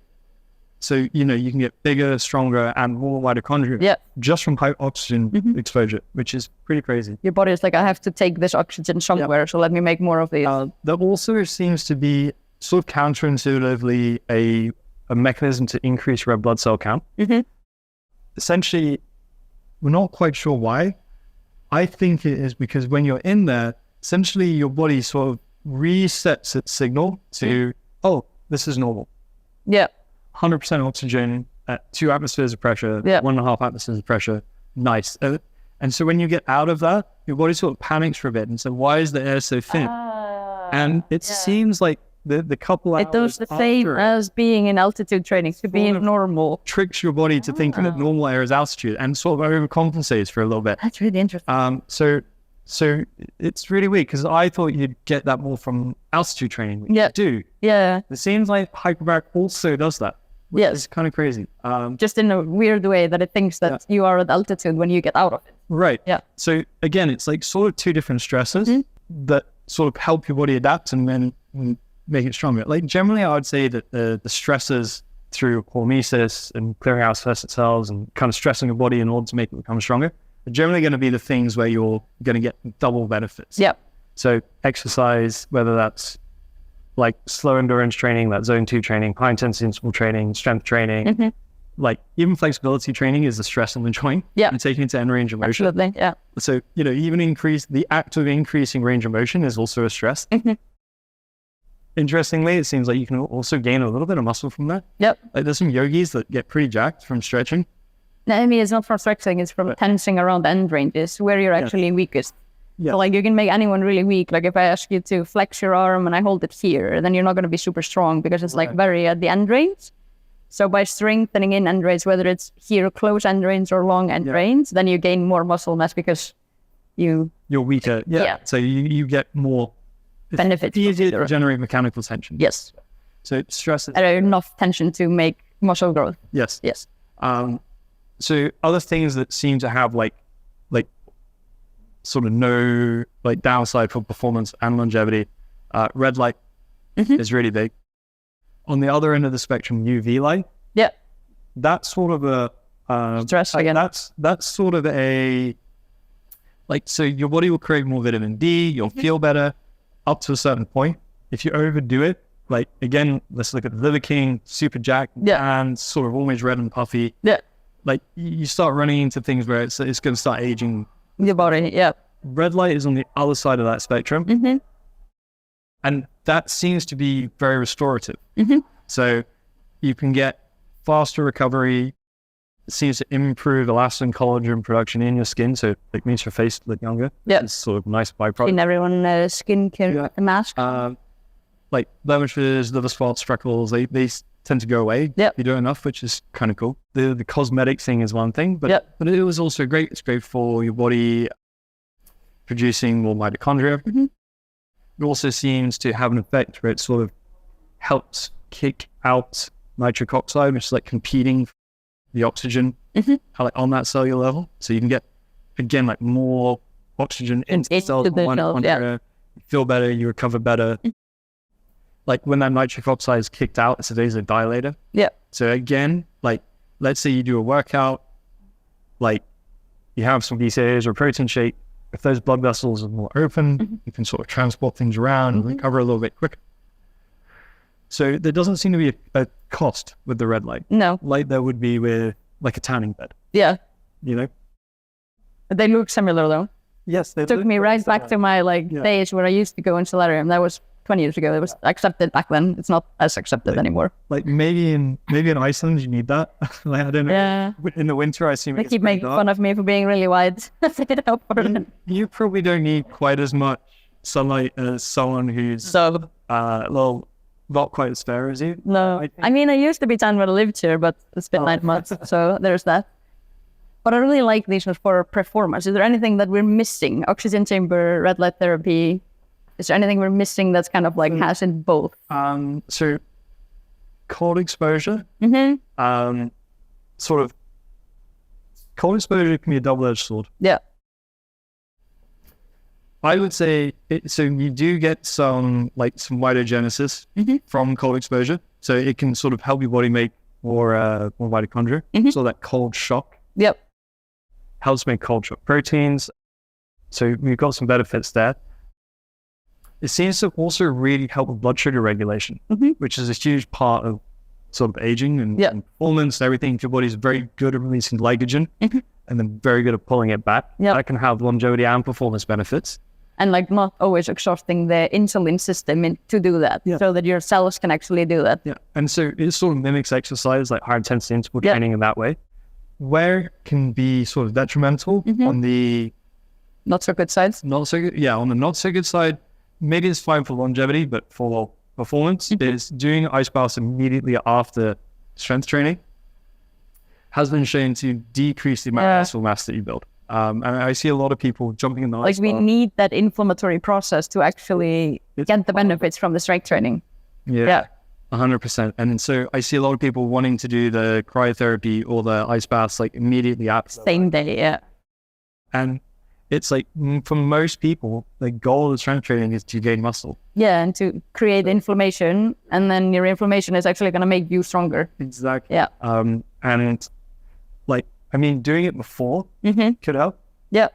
you can get bigger, stronger, and more mitochondria just from high oxygen exposure, which is pretty crazy. Your body is like, I have to take this oxygen somewhere, so let me make more of these. There also seems to be sort of counterintuitively a mechanism to increase red blood cell count. Essentially, we're not quite sure why. I think it is because when you're in there, essentially your body sort of resets its signal to, this is normal. 100% oxygen at 2 atmospheres of pressure, 1.5 atmospheres of pressure. Nice. And so when you get out of that, your body sort of panics for a bit. And so why is the air so thin? And it seems like the couple hours it does the same as being in altitude training, to be normal. Tricks your body to think that normal air is altitude and sort of overcompensates for a little bit. That's really interesting. So it's really weird because I thought you'd get that more from altitude training. Which you do. It seems like hyperbaric also does that. It's kind of crazy. Just in a weird way that it thinks that you are at altitude when you get out of it. Right. So again, it's like sort of two different stresses that sort of help your body adapt and then make it stronger. Like generally, I would say that the stresses through hormesis and clearing out senescent cells and kind of stressing your body in order to make it become stronger are generally going to be the things where you're going to get double benefits. So exercise, whether that's like slow endurance training, that zone 2 training, high intensity interval training, strength training, like even flexibility training is the stress on the joint and taking it to end range of motion. Absolutely, So, even the act of increasing range of motion is also a stress. Interestingly, it seems like you can also gain a little bit of muscle from that. Like there's some yogis that get pretty jacked from stretching. No, I mean, it's not from stretching, it's from tensing around the end ranges where you're actually weakest. So like you can make anyone really weak. Like if I ask you to flex your arm and I hold it here, then you're not going to be super strong because it's like very at the end range. So by strengthening in end range, whether it's here close end range or long end range, then you gain more muscle mass because you're weaker. So you get more benefits. It's easier to generate mechanical tension. Yes. So stress is enough tension to make muscle growth. Yes. Yes. So other things that seem to have like sort of no like downside for performance and longevity, red light is really big. On the other end of the spectrum, UV light. Yeah. That's sort of a stress again. That's sort of a like, so your body will create more vitamin D, you'll feel better up to a certain point. If you overdo it, like again, let's look at the Liver King, super jacked and sort of always red and puffy. Yeah. Like you start running into things where it's going to start aging your body. Yeah. Red light is on the other side of that spectrum. And that seems to be very restorative. So you can get faster recovery. It seems to improve elastin collagen production in your skin. So it makes your face look younger. Yeah. It's sort of a nice byproduct. In everyone, skincare, the mask. Like blemishes, liver spots, freckles, they tend to go away. Yeah. If you do enough, which is kind of cool. The cosmetic thing is one thing, but it was also great. It's great for your body producing more mitochondria. It also seems to have an effect where it sort of helps kick out nitric oxide, which is like competing for the oxygen like on that cellular level. So you can get, again, like more oxygen into the cells. You feel better, you recover better. Like when that nitric oxide is kicked out, it's a vasodilator. Yeah. So again, like let's say you do a workout, like you have some BCAAs or protein shake. If those blood vessels are more open, you can sort of transport things around and recover a little bit quicker. So there doesn't seem to be a cost with the red light. No. Like there would be with like a tanning bed. Yeah. You know? They look similar though. Yes. They took me right back to my days where I used to go in solarium. That was 20 years ago. It was accepted back then. It's not as accepted anymore. Like maybe in Iceland you need that. Like I don't know. Yeah. In the winter I assume they keep making fun of me for being really wide. You probably don't need quite as much sunlight as someone who's not quite as fair as you. No. I mean I used to be tan when I lived here, but it's been 9 months, so there's that. But I really like these for performance. Is there anything that we're missing? Oxygen chamber, red light therapy. Is there anything we're missing that's kind of like has in both? So cold exposure, sort of cold exposure can be a double-edged sword. Yeah. I would say, so you do get some mitogenesis from cold exposure. So it can sort of help your body make more mitochondria. So that cold shock helps make cold shock proteins. So we've got some benefits there. It seems to also really help with blood sugar regulation, which is a huge part of sort of aging and performance and everything. Your body's very good at releasing glycogen and then very good at pulling it back. That can have longevity and performance benefits. And like not always exhausting the insulin system to do that, so that your cells can actually do that. Yeah, and so it sort of mimics exercise, like high intensity interval training in that way. Where it can be sort of detrimental on the not so good sides. Not so good. Yeah, on the not so good side, maybe it's fine for longevity, but for performance, is doing ice baths immediately after strength training has been shown to decrease the amount of muscle mass that you build. And I see a lot of people jumping in the ice bath. We need that inflammatory process to actually get the benefits from the strength training. Yeah. 100%. And so I see a lot of people wanting to do the cryotherapy or the ice baths like immediately after. Same day, And it's like, for most people, the goal of strength training is to gain muscle. Yeah, and to create inflammation, and then your inflammation is actually going to make you stronger. Exactly. Yeah. And like, I mean, doing it before could help. Yeah.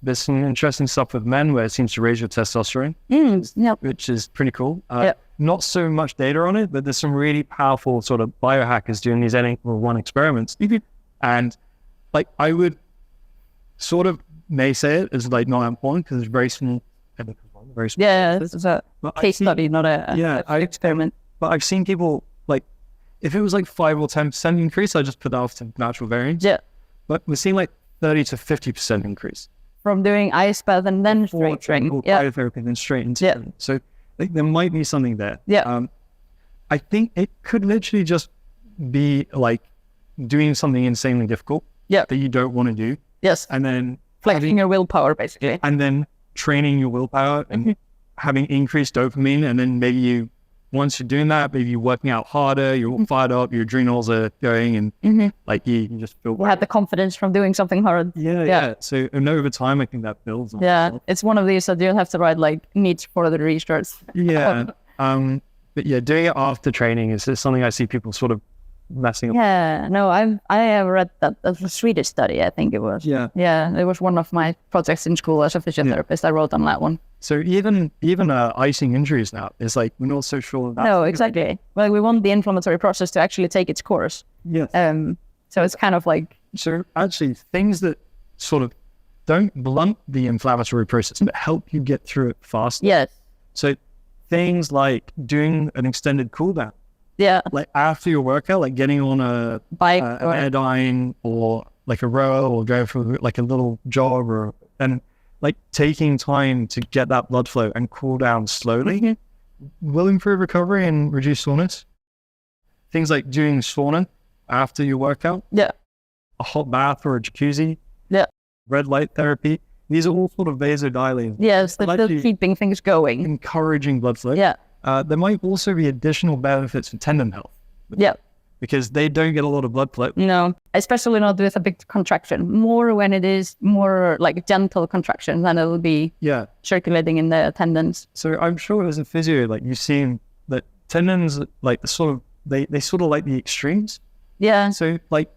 There's some interesting stuff with men where it seems to raise your testosterone, which is pretty cool. Not so much data on it, but there's some really powerful sort of biohackers doing these N=1 experiments. And like, I would sort of naysay it as like not important because it's very small. Very small. Yeah, it's a case study, not a experiment. But I've seen people like, if it was like 5 or 10% increase, I just put that off to natural variance. Yeah. But we're seeing like 30 to 50% increase. from doing ice bath and then strength training. Biotherapy and then straight into it. So there might be something there. I think it could literally just be like doing something insanely difficult that you don't want to do. Yes. And then flexing your willpower, basically. And then training your willpower and having increased dopamine. And then maybe once you're doing that, maybe you're working out harder, you're all fired up, your adrenals are going, and like you just feel... You have the confidence from doing something hard. Yeah. So and over time, I think that builds on itself. It's one of these that you'll have to write like needs further research. But yeah, doing it after training is something I see people sort of messing up. Yeah, no, I have read that. That's a Swedish study, I think it was. Yeah, it was one of my projects in school as a physiotherapist. I wrote on that one. So even icing injuries now is like we're not so sure. No, exactly. Well, we want the inflammatory process to actually take its course. Yes. So it's kind of like... So actually, things that sort of don't blunt the inflammatory process, but help you get through it faster. Yes. So things like doing an extended cool down. Yeah. Like after your workout, like getting on a bike an Airdyne or like a row or going for like a little jog and like taking time to get that blood flow and cool down slowly will improve recovery and reduce soreness. Things like doing sauna after your workout. Yeah. A hot bath or a jacuzzi. Yeah. Red light therapy. These are all sort of vasodilating. Yes, they're still keeping things going. Encouraging blood flow. Yeah. There might also be additional benefits for tendon health. Yeah. Because they don't get a lot of blood flow. No, especially not with a big contraction. More when it is more like gentle contraction, then it will be circulating in the tendons. So I'm sure as a physio, like you've seen that tendons, like they sort of like the extremes. Yeah. So like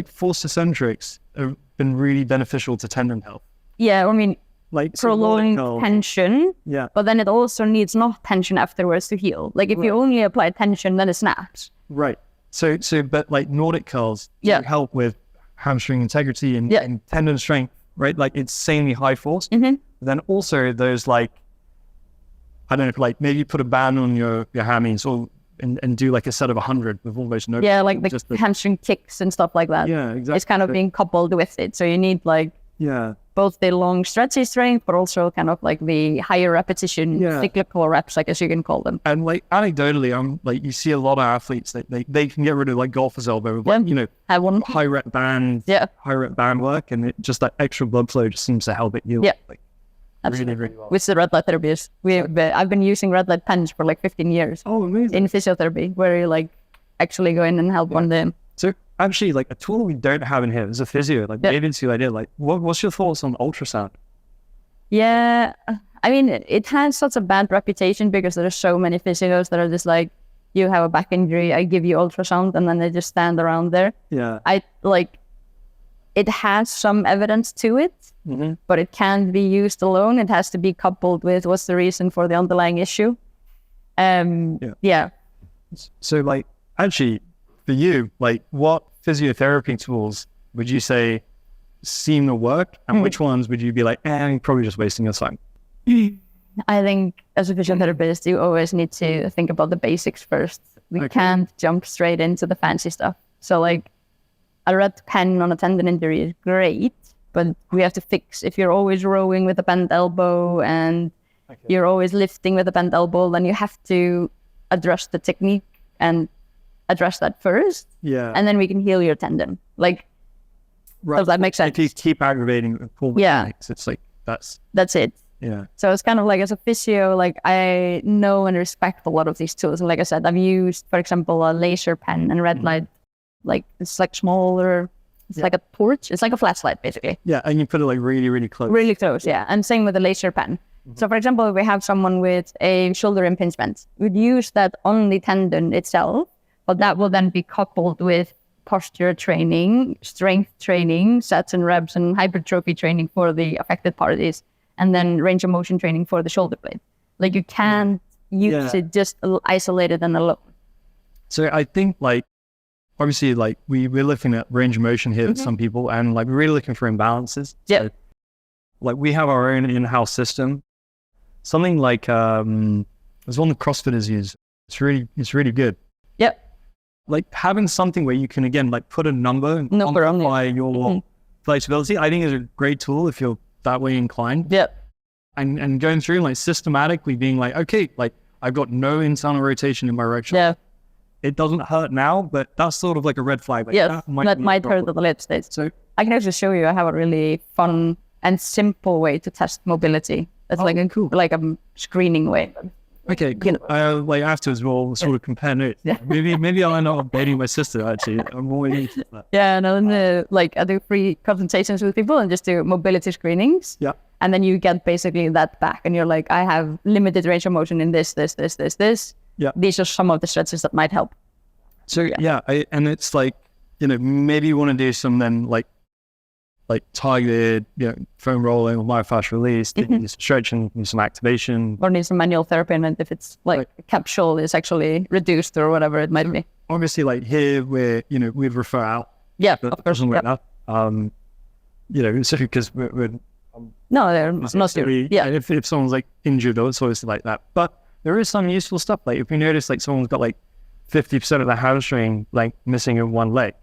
forced eccentrics have been really beneficial to tendon health. Yeah, I mean, like prolonged tension. Yeah. But then it also needs not tension afterwards to heal. Like if you only apply tension, then it snaps. Right. So but like Nordic curls help with hamstring integrity and tendon strength, right? Like insanely high force. Then also those like, I don't know, like maybe put a band on your hammies or and do like a set of 100 with almost no... Yeah, like the hamstring kicks and stuff like that. Yeah, exactly. It's kind of being coupled with it. So you need like... both the long stretchy strength, but also kind of like the higher repetition, cyclical reps, I guess you can call them. And like anecdotally, you see a lot of athletes that they can get rid of like golfer's elbow, with, have one high rep band, work, and it just that extra blood flow just seems to help it heal. Yeah, like, absolutely. Really, really well. With the red light therapies, I've been using red light pens for like 15 years. Oh, amazing! In physiotherapy, where you like actually go in and help on them. So actually, like a tool we don't have in here is a physio. Like maybe it's a good idea. Like, what's your thoughts on ultrasound? Yeah, I mean, it has such a bad reputation because there are so many physios that are just like, you have a back injury, I give you ultrasound, and then they just stand around there. Yeah, it has some evidence to it, but it can't be used alone. It has to be coupled with what's the reason for the underlying issue. So like actually. For you, like what physiotherapy tools would you say seem to work, and which ones would you be like, you're probably just wasting your time? I think as a physiotherapist, you always need to think about the basics first. We can't jump straight into the fancy stuff. So like a red pen on a tendon injury is great, but we have to fix if you're always rowing with a bent elbow and you're always lifting with a bent elbow, then you have to address the technique and address that first, and then we can heal your tendon. Like, does that make sense? If you keep aggravating pull mechanics, it's like that's it. Yeah. So it's kind of like as a physio, like I know and respect a lot of these tools. And like I said, I've used, for example, a laser pen and red light. Like it's like smaller. It's like a torch. It's like a flashlight, basically. Yeah, and you put it like really, really close. Really close, yeah. And same with the laser pen. So, for example, if we have someone with a shoulder impingement, we'd use that on the tendon itself. But that will then be coupled with posture training, strength training, sets and reps, and hypertrophy training for the affected parties, and then range of motion training for the shoulder blade. Like you can't use it just isolated and alone. So I think like, obviously like we're looking at range of motion here with some people, and like we're really looking for imbalances. Yeah. So, like we have our own in-house system. Something like, there's one that CrossFitters use. It's really good. Yep. Like having something where you can again like put a number and quantify your flexibility, I think is a great tool if you're that way inclined. Yeah. And going through like systematically being like, okay, like I've got no internal rotation in my rectum. Yeah. It doesn't hurt now, but that's sort of like a red flag. Like, Yes, that might hurt at the later stage. So I can actually show you. I have a really fun and simple way to test mobility. It's like a screening way. okay, cool. Like afterwards we'll sort of compare notes. Yeah. Maybe I'll end up dating my sister actually. I'm always into that. Yeah, and then like I do free consultations with people and just do mobility screenings. Yeah. And then you get basically that back, and you're like, I have limited range of motion in this. Yeah. These are some of the stretches that might help. So and it's like, you know, maybe you want to do some then like targeted, you know, foam rolling or myofascial release, do some stretching, do some activation. Or need some manual therapy, and if it's like a capsule is actually reduced or whatever it might be. Obviously, like here, we'd refer out. Yeah, of course. Something like that. You know, because we're no, they're not serious. Yeah. If someone's like injured or sort of like that, but there is some useful stuff. Like if you notice, like someone's got like 50% of the hamstring like missing in one leg,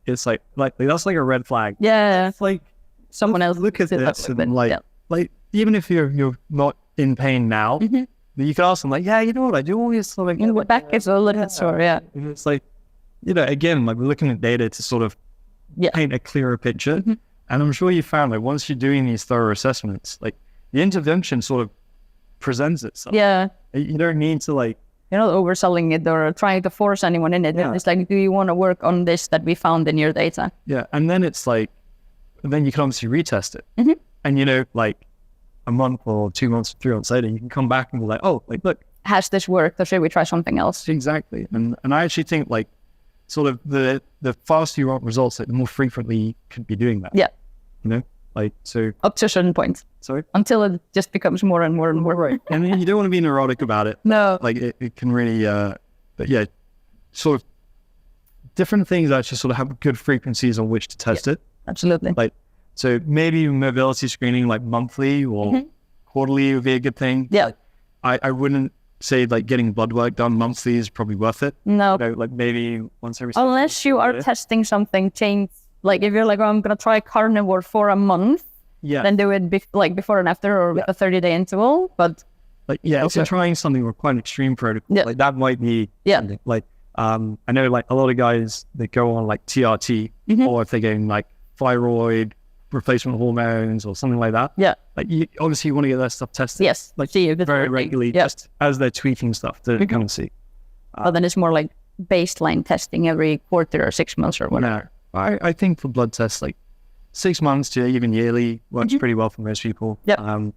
it's like that's like a red flag. Yeah, it's like someone else look at this and like even if you're not in pain now, you can ask them like, yeah, you know what, I do always like my back is a little bit sore. Yeah, and it's like, you know, again, like we're looking at data to sort of paint a clearer picture. And I'm sure you found like once you're doing these thorough assessments, like the intervention sort of presents itself. Yeah. You don't need to like, you're not overselling it or trying to force anyone in it. Yeah. It's like, do you want to work on this that we found in your data? Yeah. And then it's like, then you can obviously retest it. And, you know, like a month or 2 months, 3 months later, you can come back and be like, oh, like, look. Has this worked, or should we try something else? Exactly. And I actually think like sort of the faster you want results, like, the more frequently you could be doing that. Yeah. You know, like, so. Up to a certain point. Sorry? Until it just becomes more and more and more. Right. And then you don't want to be neurotic about it. No. Like it can really, but yeah, sort of different things actually sort of have good frequencies on which to test it. Absolutely. Like, so maybe mobility screening like monthly or quarterly would be a good thing. Yeah. Like, I wouldn't say like getting blood work done monthly is probably worth it. No. You know, like maybe once every 6 months. Unless you are testing something changed. Like if you're like, oh, I'm going to try carnivore for a month. Yeah. Then do it before and after, or with a 30-day interval. But like, yeah, if you're trying something with quite an extreme protocol, like that might be something. Like, I know like a lot of guys that go on like TRT, or if they're getting like thyroid replacement hormones or something like that. Yeah. Like you obviously want to get that stuff tested. Yes. Like see if it's very working. regularly, just as they're tweaking stuff to kind of see. But then it's more like baseline testing every quarter or 6 months or whatever. No, I think for blood tests, like 6 months to even yearly works pretty well for most people. Yeah.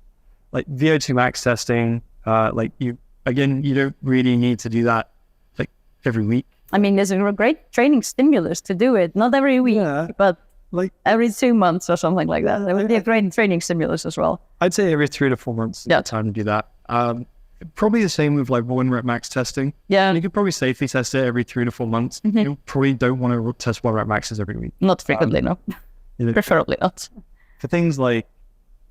Like VO2 max testing, like you don't really need to do that like every week. I mean, there's a great training stimulus to do it. Not every week, but like every 2 months or something like that. That would be a great training stimulus as well. I'd say every 3 to 4 months is the time to do that. Probably the same with like 1 rep max testing. Yeah. You could probably safely test it every 3 to 4 months. You probably don't want to test 1 rep maxes every week. Not frequently, no. Preferably not. For things like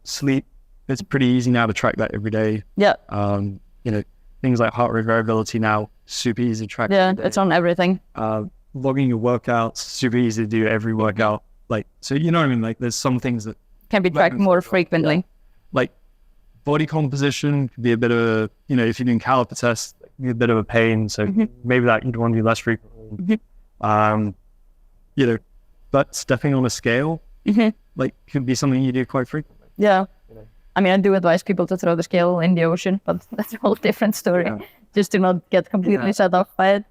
sleep, it's pretty easy now to track that every day. Yeah. You know, things like heart rate variability now, super easy to track. Yeah, it's on everything. Logging your workouts, super easy to do every workout. Like, so you know what I mean? Like there's some things that can be tracked more frequently. Like body composition could be a bit of a, you know, if you're doing caliper tests, it could be a bit of a pain. So maybe that you'd want to do less frequently. You know, but stepping on a scale, like could be something you do quite frequently. Yeah. I mean, I do advise people to throw the scale in the ocean, but that's a whole different story. Just to not get completely set off by it.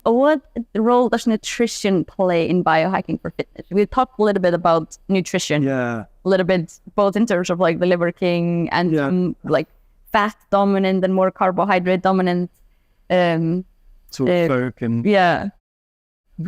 What role does nutrition play in biohacking for fitness? We talked a little bit about nutrition. Yeah. A little bit, both in terms of like the Liver King and like fat dominant and more carbohydrate dominant. Sort of folk and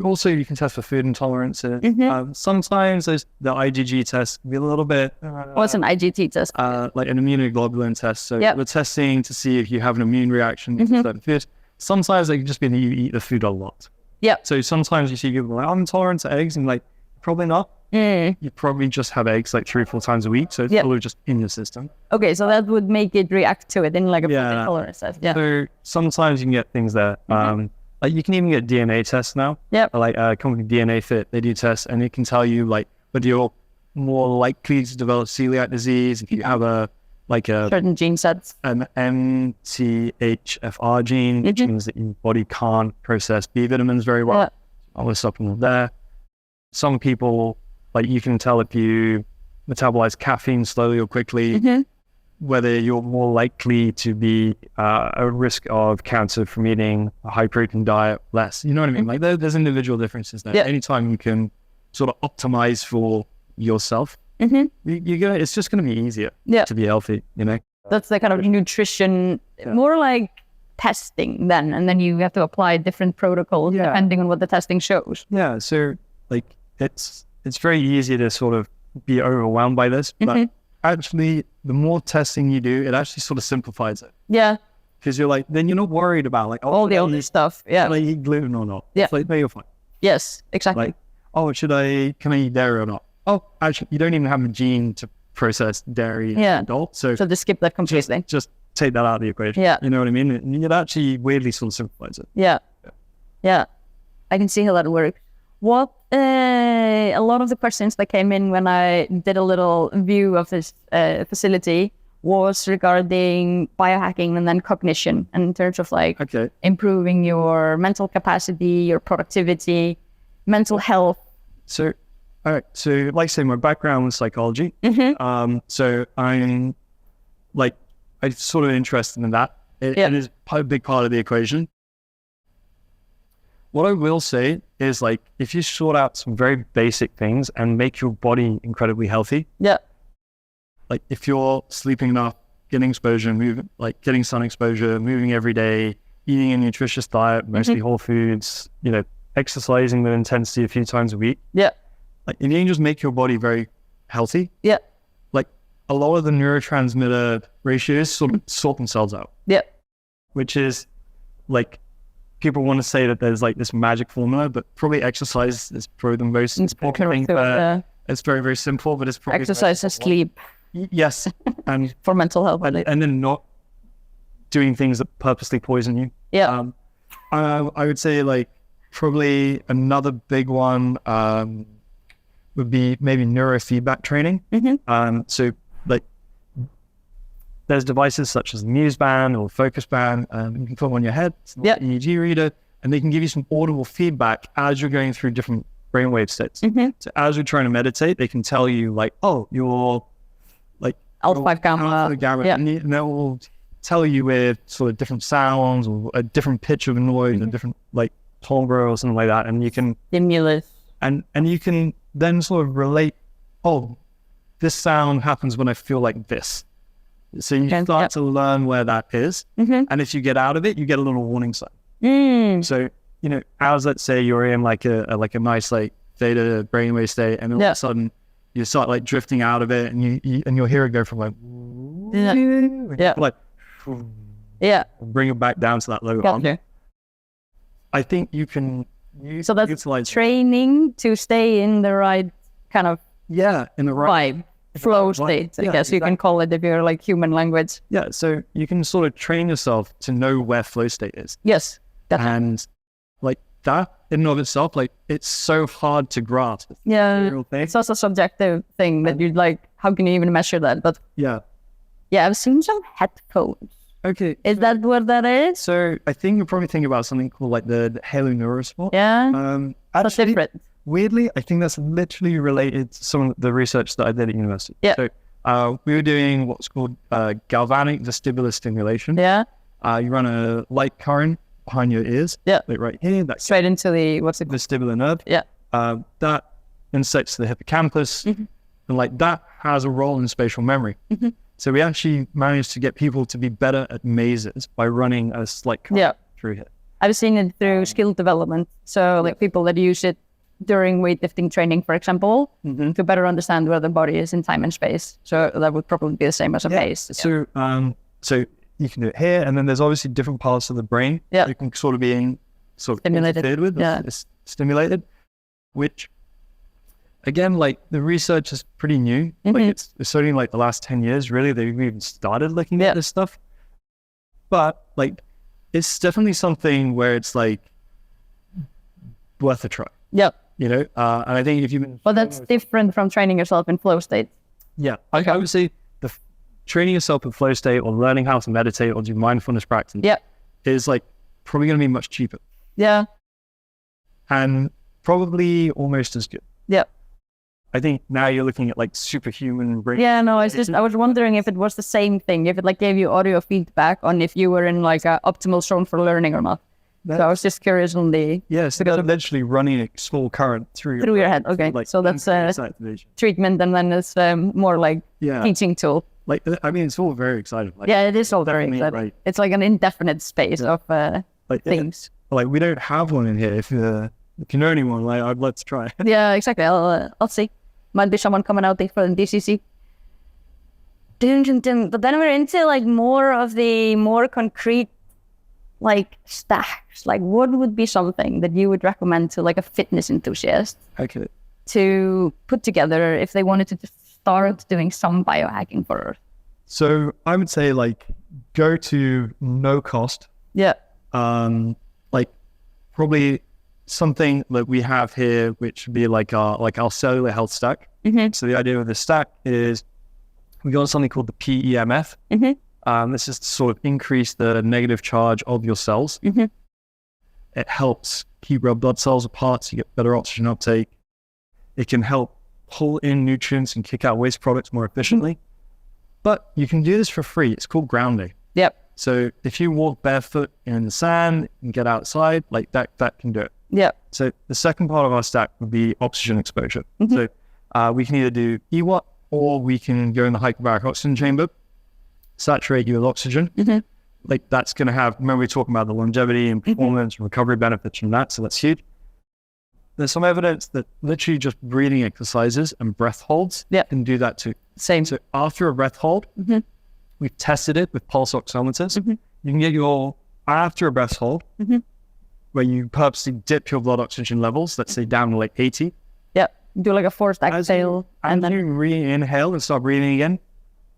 also you can test for food intolerances. Sometimes there's the IgG test can be a little bit. What's an IgG test? Like an immunoglobulin test. So we're testing to see if you have an immune reaction to certain food. Sometimes they can just be that you eat the food a lot. Yeah. So sometimes you see people like, I'm intolerant to eggs, and like, probably not. You probably just have eggs like 3 or 4 times a week, so it's probably just in your system. Okay, so that would make it react to it in like a food intolerance test. Yeah. So sometimes you can get things there. Like you can even get DNA tests now. Yeah. Like a company DNA Fit, they do tests, and it can tell you like whether you're more likely to develop celiac disease, if you have a certain gene sets, an MTHFR gene, which means that your body can't process B vitamins very well. I want to supplement there. Some people, like, you can tell if you metabolize caffeine slowly or quickly, whether you're more likely to be at risk of cancer from eating a high protein diet less. You know what I mean? Like, there's individual differences there. Anytime you can sort of optimize for yourself, it's just going to be easier to be healthy, you know? That's the kind of nutrition, more like testing then, and then you have to apply different protocols depending on what the testing shows. Yeah, so like it's very easy to sort of be overwhelmed by this, but actually the more testing you do, it actually sort of simplifies it. Yeah. Because you're like, then you're not worried about like, all the other stuff. Yeah. Can I eat gluten or not? Yeah. It's like, no, you're fine. Yes, exactly. Like, oh, can I eat dairy or not? Oh, actually, you don't even have a gene to process dairy in adult. So just skip that completely. Just take that out of the equation. Yeah. You know what I mean? And it actually weirdly sort of simplifies it. Yeah. I can see how that works. What a lot of the questions that came in when I did a little view of this facility was regarding biohacking and then cognition, and in terms of like improving your mental capacity, your productivity, mental health. So, all right. So, like I say, my background was psychology. So I'm sort of interested in that. It is a big part of the equation. What I will say is, like, if you sort out some very basic things and make your body incredibly healthy. Yeah. Like, if you're sleeping enough, getting exposure, moving, like getting sun exposure, moving every day, eating a nutritious diet, mostly whole foods, you know, exercising with intensity a few times a week. Yeah. Like, if you can just make your body very healthy. Yeah. Like, a lot of the neurotransmitter ratios sort of sort themselves out. Yeah. Which is, like, people want to say that there's like this magic formula, but probably exercise is probably the most important thing. It's very, very simple, but it's probably exercise and sleep. Yes. And for mental health. And then not doing things that purposely poison you. Yeah. I would say, like, probably another big one would be maybe neurofeedback training. So, like, there's devices such as the Muse Band or Focus Band, you can put on your head, it's an EEG reader, and they can give you some audible feedback as you're going through different brainwave states. So as you're trying to meditate, they can tell you, like, oh, you're like alpha 5 gamma, and they will tell you with sort of different sounds or a different pitch of a noise, a different like timbre or something like that, and you can stimulus, and you can then sort of relate, oh, this sound happens when I feel like this. So you start to learn where that is. And if you get out of it, you get a little warning sign. So, you know, as let's say you're in like a nice like theta brainwave state, and all of a sudden you start like drifting out of it, and you'll hear it go from like bring it back down to that low hum. I think you can so that's utilize training to stay in the right kind of in the right vibe. Flow state, I guess you can call it if you're like human language. Yeah, so you can sort of train yourself to know where flow state is. Yes, definitely. And like that in and of itself, like, it's so hard to grasp. It's also a subjective thing that you'd like, how can you even measure that? But I've seen some headphones. Okay. Is that what that is? So I think you're probably thinking about something called like the Halo Neurosport. Yeah. That's different. Weirdly, I think that's literally related to some of the research that I did at university. Yeah. So we were doing what's called galvanic vestibular stimulation. Yeah. You run a light current behind your ears. Yeah. Like right here. That's straight into the vestibular nerve. Yeah. That insects the hippocampus, and like that has a role in spatial memory. So we actually managed to get people to be better at mazes by running a slight current through here. I've seen it through skill development. So like people that use it during weightlifting training, for example, to better understand where the body is in time and space. So that would probably be the same as a maze. So you can do it here, and then there's obviously different parts of the brain you can sort of be stimulated with, stimulated, which again, like, the research is pretty new. Like, it's only like the last 10 years, really, they've even started looking at this stuff. But like, it's definitely something where it's like worth a try. Yep. you know, and I think if you've been... But that's different from training yourself in flow state. Yeah, I would say training yourself in flow state or learning how to meditate or do mindfulness practice is like probably going to be much cheaper. Yeah. And probably almost as good. Yeah. I think now you're looking at like superhuman brain. Yeah, no, it's just, I was wondering if it was the same thing, if it like gave you audio feedback on if you were in like a optimal zone for learning or not. So I was just curious on the... Yes, because it's literally running a small current through your head. Okay, like, so that's treatment, and then it's more like teaching tool. Like, I mean, it's all very exciting. Like, it is all very exciting. Right. It's like an indefinite space of things. Like, we don't have one in here. If you know anyone, like, I'd love to try. Yeah, exactly. I'll see. Might be someone coming out there for the DCC. But then we're into like more of the more concrete like stacks. Like, what would be something that you would recommend to like a fitness enthusiast to put together if they wanted to start doing some biohacking for Earth? So I would say like go to no cost. Yeah. Like probably something that we have here, which would be like our cellular health stack. Mm-hmm. So the idea of the stack is we got something called the PEMF. Mm-hmm. This is to sort of increase the negative charge of your cells. Mm-hmm. It helps keep red blood cells apart so you get better oxygen uptake. It can help pull in nutrients and kick out waste products more efficiently. But you can do this for free. It's called grounding. Yep. So if you walk barefoot in the sand and get outside, like that can do it. Yep. So the second part of our stack would be oxygen exposure. Mm-hmm. So we can either do EWOT or we can go in the hyperbaric oxygen chamber, saturate you with oxygen. Mm-hmm. Like that's going to have, remember we were talking about the longevity and performance and recovery benefits from that. So that's huge. There's some evidence that literally just breathing exercises and breath holds can do that too. Same. So after a breath hold, we've tested it with pulse oximeters. You can get after a breath hold, where you purposely dip your blood oxygen levels, let's say down to like 80. Do like a forced exhale. And then you re-inhale and start breathing again.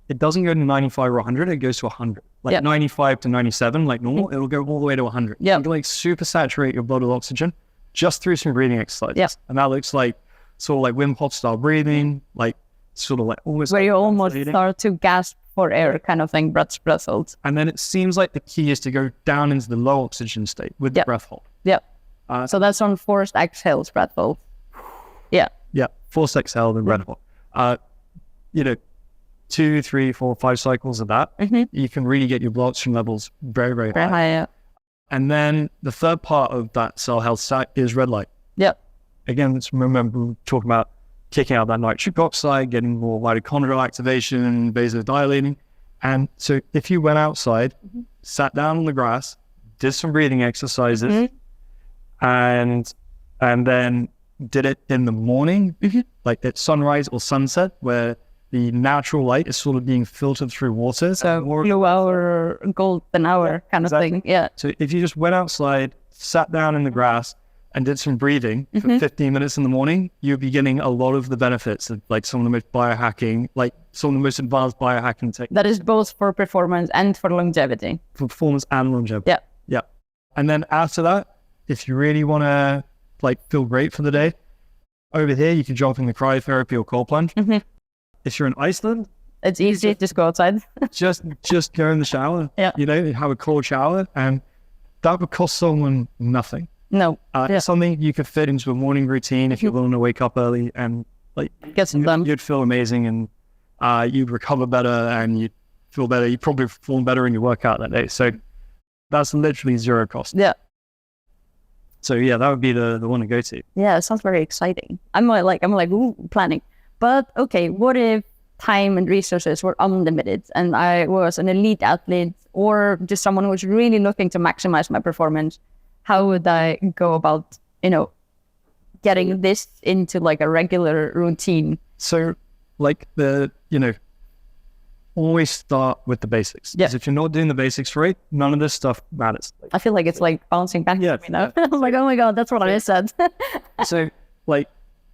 It doesn't go to 95 or 100, it goes to 100. Like 95 to 97, like normal, it'll go all the way to 100. You can like super saturate your blood with oxygen just through some breathing exercises. And that looks like sort of like Wim Hof style breathing, like sort of like almost... Where you almost start to gasp for air kind of thing, breath holds. And then it seems like the key is to go down into the low oxygen state with the breath hold. So that's on forced exhales, breath hold. Forced exhale and breath hold. 2, 3, 4, 5 cycles of that, you can really get your blood oxygen levels very, very high. And then the third part of that cell health stack is red light. Again, let's remember we were talking about kicking out that nitric oxide, getting more mitochondrial activation, vasodilating. And so if you went outside, sat down on the grass, did some breathing exercises, and then did it in the morning, like at sunrise or sunset, where the natural light is sort of being filtered through water. So blue hour, golden hour kind of thing. So if you just went outside, sat down in the grass and did some breathing for 15 minutes in the morning, you'd be getting a lot of the benefits of like some of the most biohacking, like some of the most advanced biohacking techniques. That is both for performance and for longevity. For performance and longevity. And then after that, if you really want to like feel great for the day, over here you can jump in the cryotherapy or cold plunge. If you're in Iceland, it's easy. Just go outside. just go in the shower. Have a cold shower, and that would cost someone nothing. No, it's something you could fit into a morning routine if you're willing to wake up early and like get some done. You'd feel amazing, and you'd recover better, and you'd feel better. You'd probably perform better in your workout that day. So that's literally zero cost. So that would be the one to go to. Yeah, it sounds very exciting. I'm like, ooh, planning. But okay, what if time and resources were unlimited and I was an elite athlete or just someone who was really looking to maximize my performance? How would I go about, getting this into like a regular routine? So like always start with the basics. Because if you're not doing the basics right, none of this stuff matters. I feel like it's like bouncing back. I'm like, oh my God, that's what I said. So like,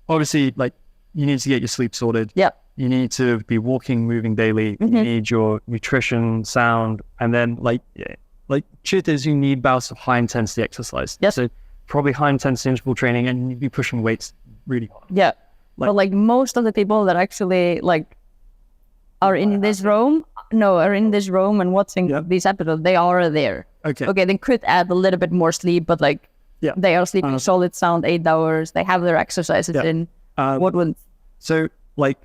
obviously, like you need to get your sleep sorted. You need to be walking, moving daily. You need your nutrition, sound, and then like truth is you need bouts of high intensity exercise. So probably high intensity interval training, and you'd be pushing weights really hard. Yeah. But like most of the people that actually like are in this room and watching these episodes, they are there. Okay, they could add a little bit more sleep, but like they are sleeping solid sound 8 hours. They have their exercises in. What would so like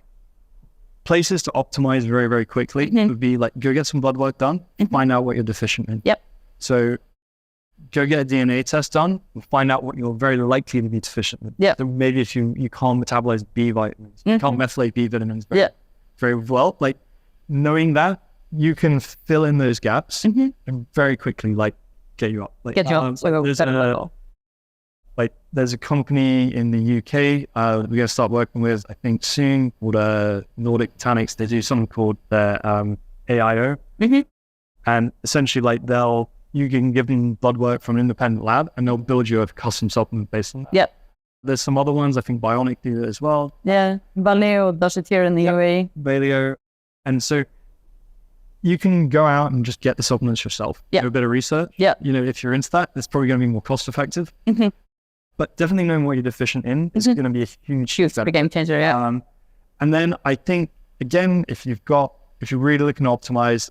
places to optimize very, very quickly would be like go get some blood work done, find out what you're deficient in. So go get a DNA test done and find out what you're very likely to be deficient in. So maybe if you can't metabolize B vitamins, you can't methylate B vitamins very well, like knowing that you can fill in those gaps and very quickly like get you up. Like, there's a company in the UK we're going to start working with, I think soon, called Nordic Tanics. They do something called AIO. And essentially like you can give them blood work from an independent lab and they'll build you a custom supplement based on that. There's some other ones, I think Bionic do it as well. Valeo does it here in the UAE. Valeo. And so you can go out and just get the supplements yourself. Do a bit of research. You know, if you're into that, it's probably going to be more cost effective. But definitely knowing what you're deficient in is going to be a huge game changer. And then I think, again, if you're really looking to optimize,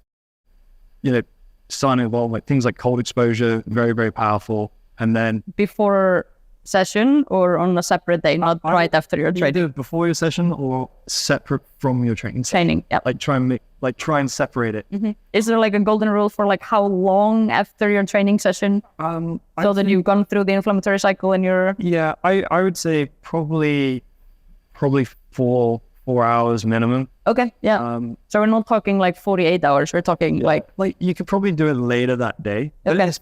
you know, starting involved like things like cold exposure, very, very powerful. And then before session or on a separate day, not right after your training. Do it before your session or separate from your training. Like try and separate it. Is there like a golden rule for like how long after your training session? So that you've gone through the inflammatory cycle in your... I would say probably 4 hours minimum. So we're not talking like 48 hours. We're talking like you could probably do it later that day. But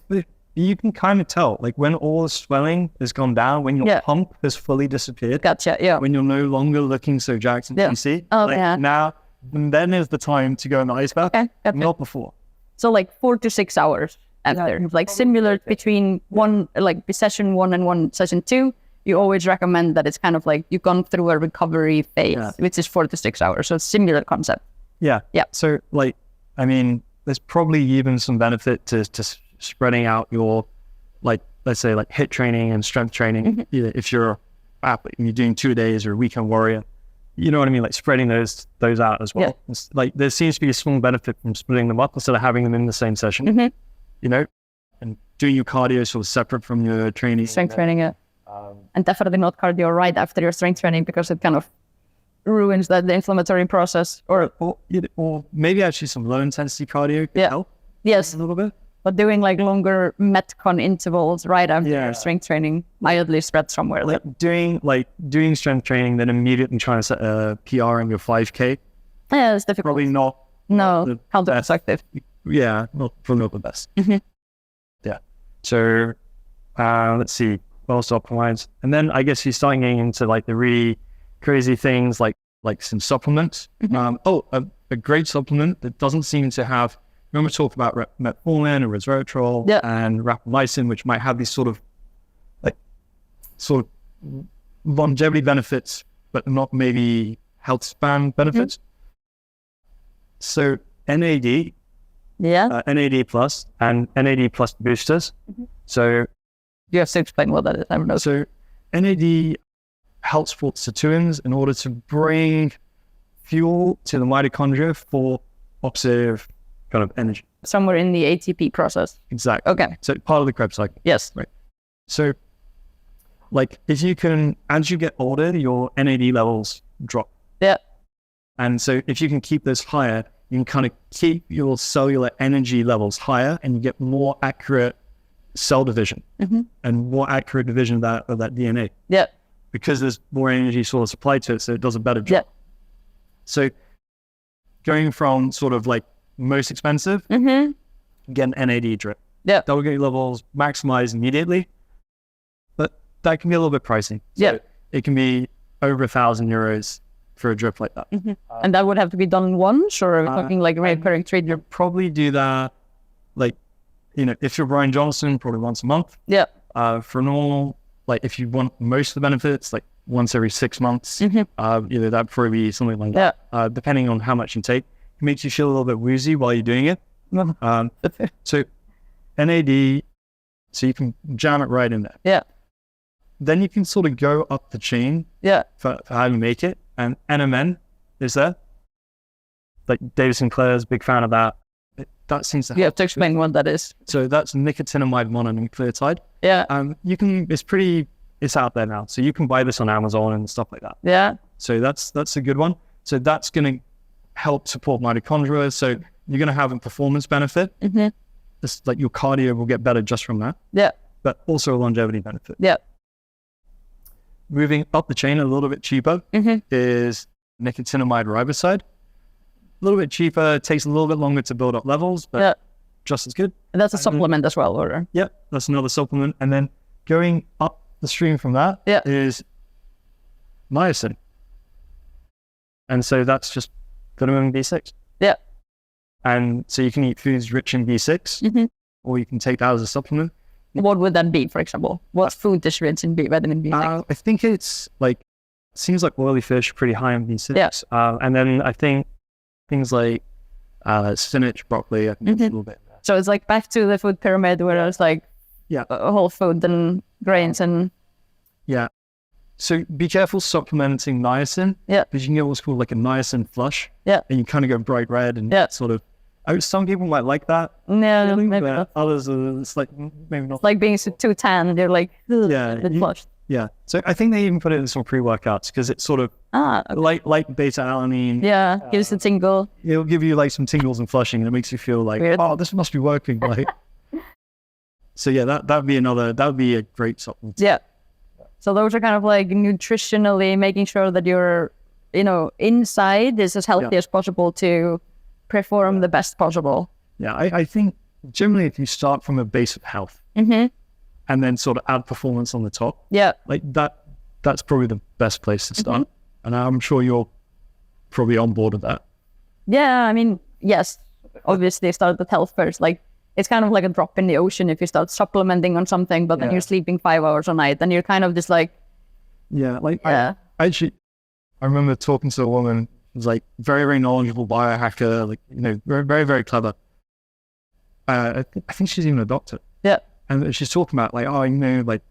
you can kind of tell, like when all the swelling has gone down, when your pump has fully disappeared. When you're no longer looking so jacked and PC. Now, then is the time to go in the ice bath, not before. So like 4 to 6 hours after, like similar between session 1 and session 2. You always recommend that it's kind of like you've gone through a recovery phase, which is 4 to 6 hours. So it's similar concept. So like, I mean, there's probably even some benefit to spreading out your, like, let's say like HIIT training and strength training. If you're athlete and you're doing 2 days or a weekend warrior, you know what I mean? Like spreading those out as well. Like there seems to be a small benefit from splitting them up instead of having them in the same session, you know, and doing your cardio sort of separate from your training. Strength training, and definitely not cardio right after your strength training because it kind of ruins the inflammatory process. Or maybe actually some low intensity cardio could help. A little bit. But doing like longer Metcon intervals right after your strength training mildly spread somewhere. Doing strength training, then immediately trying to set a PR in your 5K. It's difficult. Probably not. No, counterproductive. Probably not the best. So let's see. Well, optimized. And then I guess you're starting getting into like the really crazy things like some supplements. A great supplement that doesn't seem to have. Remember to talk about metformin and resveratrol and rapamycin, which might have these sort of longevity benefits, but not maybe health span benefits. So NAD, NAD plus and NAD plus boosters. So you have to explain what that is. I don't know. So NAD helps for sirtuins in order to bring fuel to the mitochondria for oxidative kind of energy. Somewhere in the ATP process. Exactly. Okay. So part of the Krebs cycle. Yes. Right. So like if you can, as you get older, your NAD levels drop. And so if you can keep those higher, you can kind of keep your cellular energy levels higher and you get more accurate cell division and more accurate division of that DNA. Because there's more energy sort of supplied to it, so it does a better job. So going from sort of like most expensive, get an NAD drip. That'll get your levels maximized immediately, but that can be a little bit pricey. So it can be over €1,000 for a drip like that. And that would have to be done once, or are we talking like recurring treatment? Probably do that, like, you know, if you're Brian Johnson, probably once a month. For normal, like if you want most of the benefits, like once every 6 months, that'd probably be something like that. Depending on how much you take. It makes you feel a little bit woozy while you're doing it. So NAD, so you can jam it right in there. then you can sort of go up the chain for how you make it. And NMN is there. Like David Sinclair's a big fan of that. That seems to help. You have to explain what that is. So that's nicotinamide mononucleotide. Yeah. It's out there now. So you can buy this on Amazon and stuff like that. Yeah. So that's a good one. So that's going to help support mitochondria. So you're going to have a performance benefit. Mm-hmm. It's like your cardio will get better just from that. Yeah. But also a longevity benefit. Yeah. Moving up the chain a little bit cheaper is nicotinamide riboside. A little bit cheaper, takes a little bit longer to build up levels, but just as good. And that's a supplement as well, or? Yeah, that's another supplement. And then going up the stream from that is niacin. And so that's just vitamin B6. Yeah. And so you can eat foods rich in B6, or you can take that as a supplement. What would that be, for example? What food is rich in vitamin B6? I think it's seems like oily fish, pretty high in B6. Yeah. And then I think things like spinach, broccoli, I think it's a little bit. So it's like back to the food pyramid where it's like whole food and grains and... Yeah. So be careful supplementing niacin. Yeah. Because you can get what's called like a niacin flush. Yeah. And you kind of go bright red and sort of... some people might like that. No, maybe not. Others, it's like maybe not. It's like being too tan. They're like, flushed. Yeah. So I think they even put it in some pre-workouts because it's sort of like beta-alanine. Yeah, gives a tingle. It'll give you like some tingles and flushing, and it makes you feel like, weird. Oh, this must be working. Like, so yeah, that would be a great supplement. Yeah. So those are kind of like nutritionally making sure that your, inside is as healthy as possible to perform the best possible. Yeah, I think generally if you start from a base of health. And then sort of add performance on the top. Yeah. Like that's probably the best place to start. And I'm sure you're probably on board with that. Yeah, I mean, yes, obviously start with health first. Like it's kind of like a drop in the ocean if you start supplementing on something, but then you're sleeping 5 hours a night, then you're kind of just like... Yeah, I remember talking to a woman who was like very, very knowledgeable biohacker, like, very, very, very clever. I think she's even a doctor. Yeah. And she's talking about like,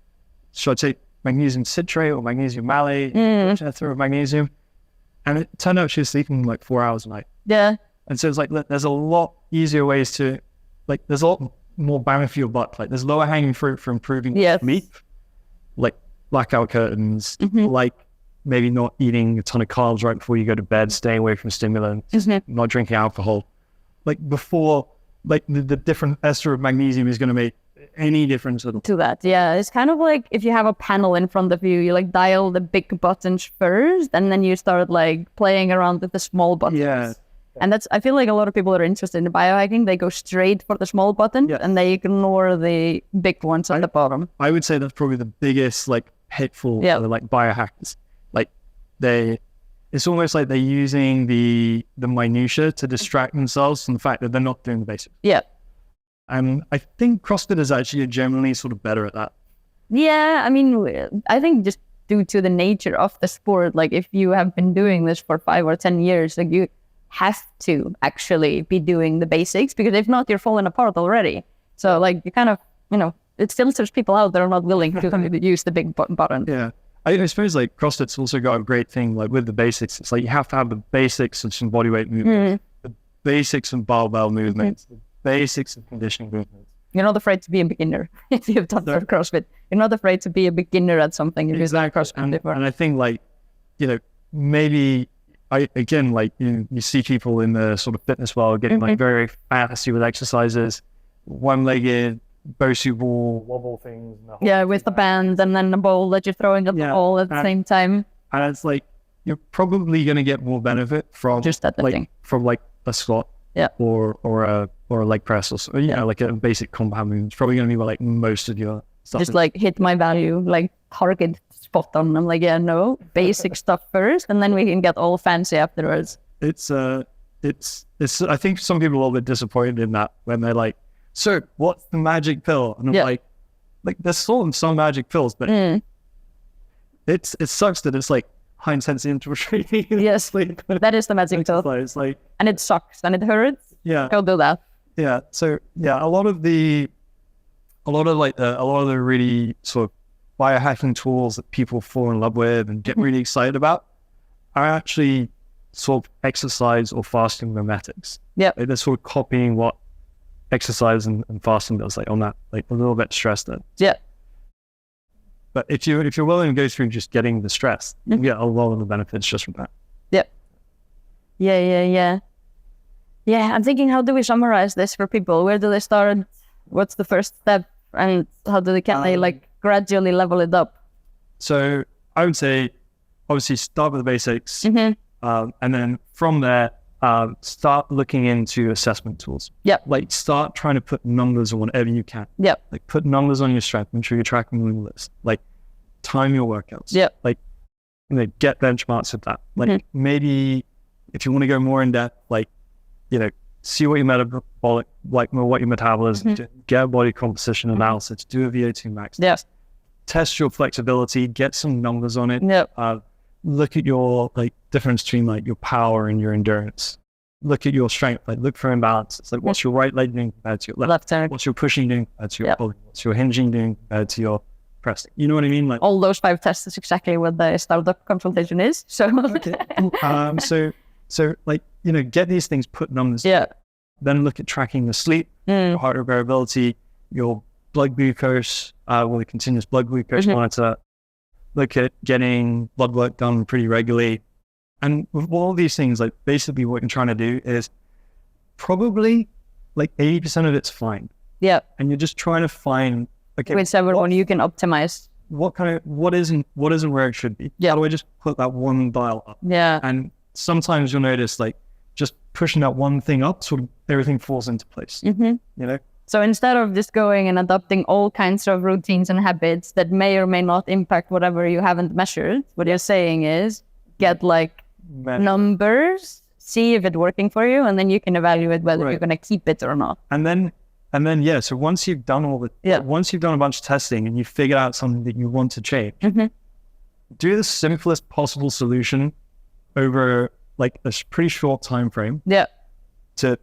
should I take magnesium citrate or magnesium malate? Should I throw magnesium? And it turned out she was sleeping like 4 hours a night. Yeah. And so it's like, there's a lot easier ways to, like, there's a lot more bang for your buck. Like there's lower hanging fruit for improving sleep, like blackout curtains, like maybe not eating a ton of carbs right before you go to bed, staying away from stimulants, not drinking alcohol. Like before, like the different ester of magnesium is going to make any difference at all. To that, yeah. It's kind of like if you have a panel in front of you, you like dial the big buttons first, and then you start like playing around with the small buttons. Yeah. And I feel like a lot of people are interested in biohacking. They go straight for the small buttons and they ignore the big ones on the bottom. I would say that's probably the biggest like pitfall for like biohackers. Like it's almost like they're using the minutia to distract themselves from the fact that they're not doing the basics. Yeah. And I think CrossFitters actually are generally sort of better at that. Yeah, I mean, I think just due to the nature of the sport, like if you have been doing this for 5 or 10 years, like you have to actually be doing the basics, because if not, you're falling apart already. So like you kind of, it filters people out that are not willing to use the big button. Yeah. I suppose like CrossFit's also got a great thing like with the basics. It's like you have to have the basics of some bodyweight movements, the basics of barbell movements, the basics of conditioning movements. You're not afraid to be a beginner if you've done CrossFit. You're not afraid to be a beginner at something if you've done CrossFit before. And I think like, maybe you see people in the sort of fitness world getting like very fancy with exercises, one-legged, Bosu ball, wobble things. And with the band and then the ball that you're throwing at the ball at the same time. And it's like, you're probably going to get more benefit from just that thing. From like a squat or a leg press or like a basic compound movement. It's probably going to be like most of your stuff. Just like hit my value, like target spot on. I'm like, basic stuff first, and then we can get all fancy afterwards. It's I think some people are a little bit disappointed in that when they're like, so what's the magic pill? And I'm like there's sort of some magic pills, but it sucks that it's like high intensity interval training. Yes, like, that is the magic pill. It's like, and it sucks and it hurts. Yeah, go do that. Yeah. So a lot of the really sort of biohacking tools that people fall in love with and get really excited about are actually sort of exercise or fasting mimetics. Yeah. They're sort of copying what exercise and fasting does, like on that, like a little bit stress then. Yeah. But if you're willing to go through just getting the stress, you get a lot of the benefits just from that. Yep. Yeah. I'm thinking, how do we summarize this for people? Where do they start? What's the first step? And how do they like gradually level it up? So I would say, obviously, start with the basics, and then from there, start looking into assessment tools. Yep. Like start trying to put numbers on whatever you can. Yep. Like put numbers on your strength. Make sure you're tracking the list. Like time your workouts. Yep. Like get benchmarks of that. Like maybe if you want to go more in depth, like see what your metabolic, like what your metabolism, get a body composition analysis, do a VO2 max. Yes. Test your flexibility, get some numbers on it. Yep. Look at your like difference between like your power and your endurance. Look at your strength, like look for imbalances. Like what's your right leg doing compared to your left hand? What's your pushing doing compared to your pulling? What's your hinging doing compared to your pressing? You know what I mean? Like all those 5 tests is exactly what the startup consultation is. So okay. So like, get these things, put numbers. Yeah. Then look at tracking the sleep, your heart rate variability, your blood glucose, with a continuous blood glucose monitor. Look at getting blood work done pretty regularly. And with all these things, like basically what you're trying to do is probably like 80% of it's fine. Yeah. And you're just trying to find, okay, whichever one you can optimize. What isn't where it should be? Yeah. How do I just put that one dial up? Yeah. And sometimes you'll notice like just pushing that one thing up, sort of everything falls into place. So instead of just going and adopting all kinds of routines and habits that may or may not impact whatever you haven't measured, what you're saying is get like numbers, see if it's working for you, and then you can evaluate whether you're going to keep it or not. And then so once you've done once you've done a bunch of testing and you've figured out something that you want to change, do the simplest possible solution over like a pretty short time frame. Yeah. To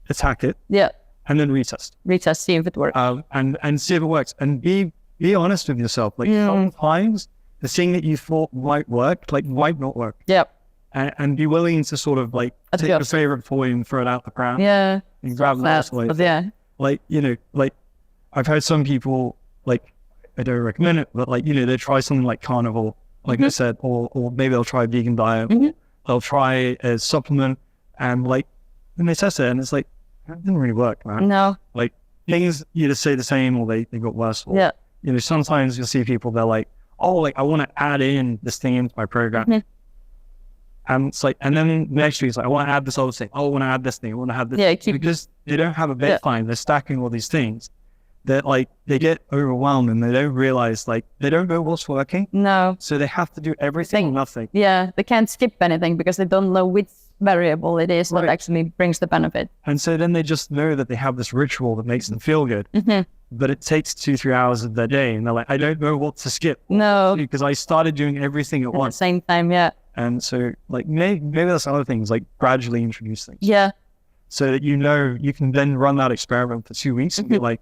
attack it. Yeah. And then retest. See if it works. And see if it works. And be honest with yourself. Like sometimes the thing that you thought might work, like might not work. Yeah. And be willing to sort of like take your favorite toy and throw it out the pram. Yeah. And grab that toy. Yeah. Like, like I've heard some people, like, I don't recommend it, but like, they try something like carnivore, like I said, or maybe they'll try a vegan diet, or they'll try a supplement, and like, then they test it and it's like, that didn't really work, man. No. Like things either stay the same or they got worse. Or, sometimes you'll see people, they're like, oh, like I want to add in this thing into my program. And it's like, and then next week it's like, I want to add this other thing. Oh, I want to add this thing. I want to have this. Yeah, because they don't have a baseline. They're stacking all these things that like, they get overwhelmed and they don't realize, like, they don't know what's working. No. So they have to do everything or nothing. Yeah. They can't skip anything because they don't know which variable it is that actually brings the benefit. And so then they just know that they have this ritual that makes them feel good. But it takes 2-3 hours of their day. And they're like, I don't know what to skip. No. Because I started doing everything at once. At the same time, yeah. And so like maybe that's other things, like gradually introduce things. Yeah. So that you can then run that experiment for 2 weeks and be like,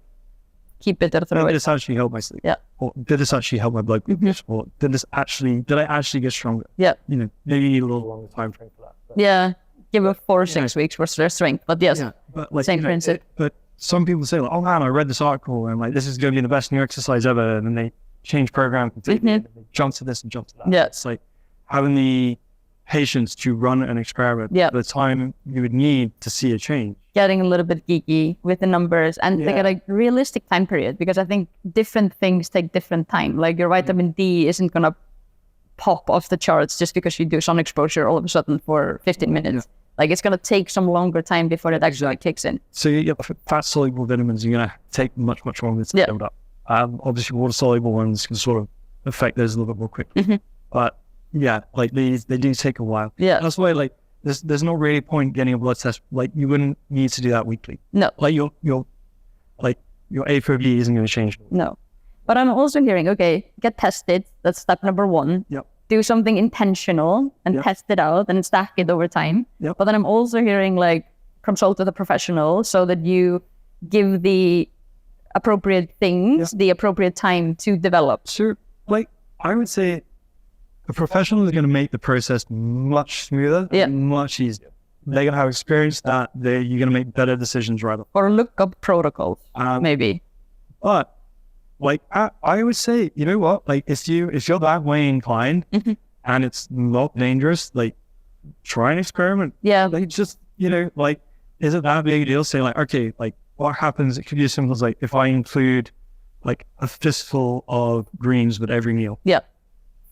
keep it or throw it. Did this actually help my sleep? Yeah. Or did this actually help my blood glucose? Or did I actually get stronger? Yeah. Maybe you need a little longer time frame for that. But, yeah. Give it 4 or 6 weeks for their strength. But yes, but like, same principle. But some people say like, oh man, I read this article and like, this is going to be the best new exercise ever. And then they change program completely. And they jump to this and jump to that. Yeah. It's like having the patience to run an experiment the time you would need to see a change. Getting a little bit geeky with the numbers and they get a realistic time period, because I think different things take different time. Like your vitamin D isn't going to pop off the charts just because you do sun exposure all of a sudden for 15 minutes. Like it's going to take some longer time before it actually kicks in. So fat soluble vitamins are going to take much longer to build up. Obviously water soluble ones can sort of affect those a little bit more quickly. But like they do take a while. Yeah. That's why like there's not really point getting a blood test. Like you wouldn't need to do that weekly. No. Like your ApoB isn't going to change. No. But I'm also hearing, okay, get tested. That's step number 1. Yep. Do something intentional and test it out and stack it over time. Yep. But then I'm also hearing like consult with a professional so that you give the appropriate things, the appropriate time to develop. Sure. like, I would say a professional is going to make the process much smoother, much easier. They're going to have experience that you're going to make better decisions right away. Or look up protocols, maybe. But like, I would say, you know what? Like, if you're that way inclined and it's not dangerous, like, try an experiment. Yeah. Like, just, you know, like, is it that big a deal? Say like, okay, like, what happens? It could be as simple as like, if I include like a fistful of greens with every meal. Yeah.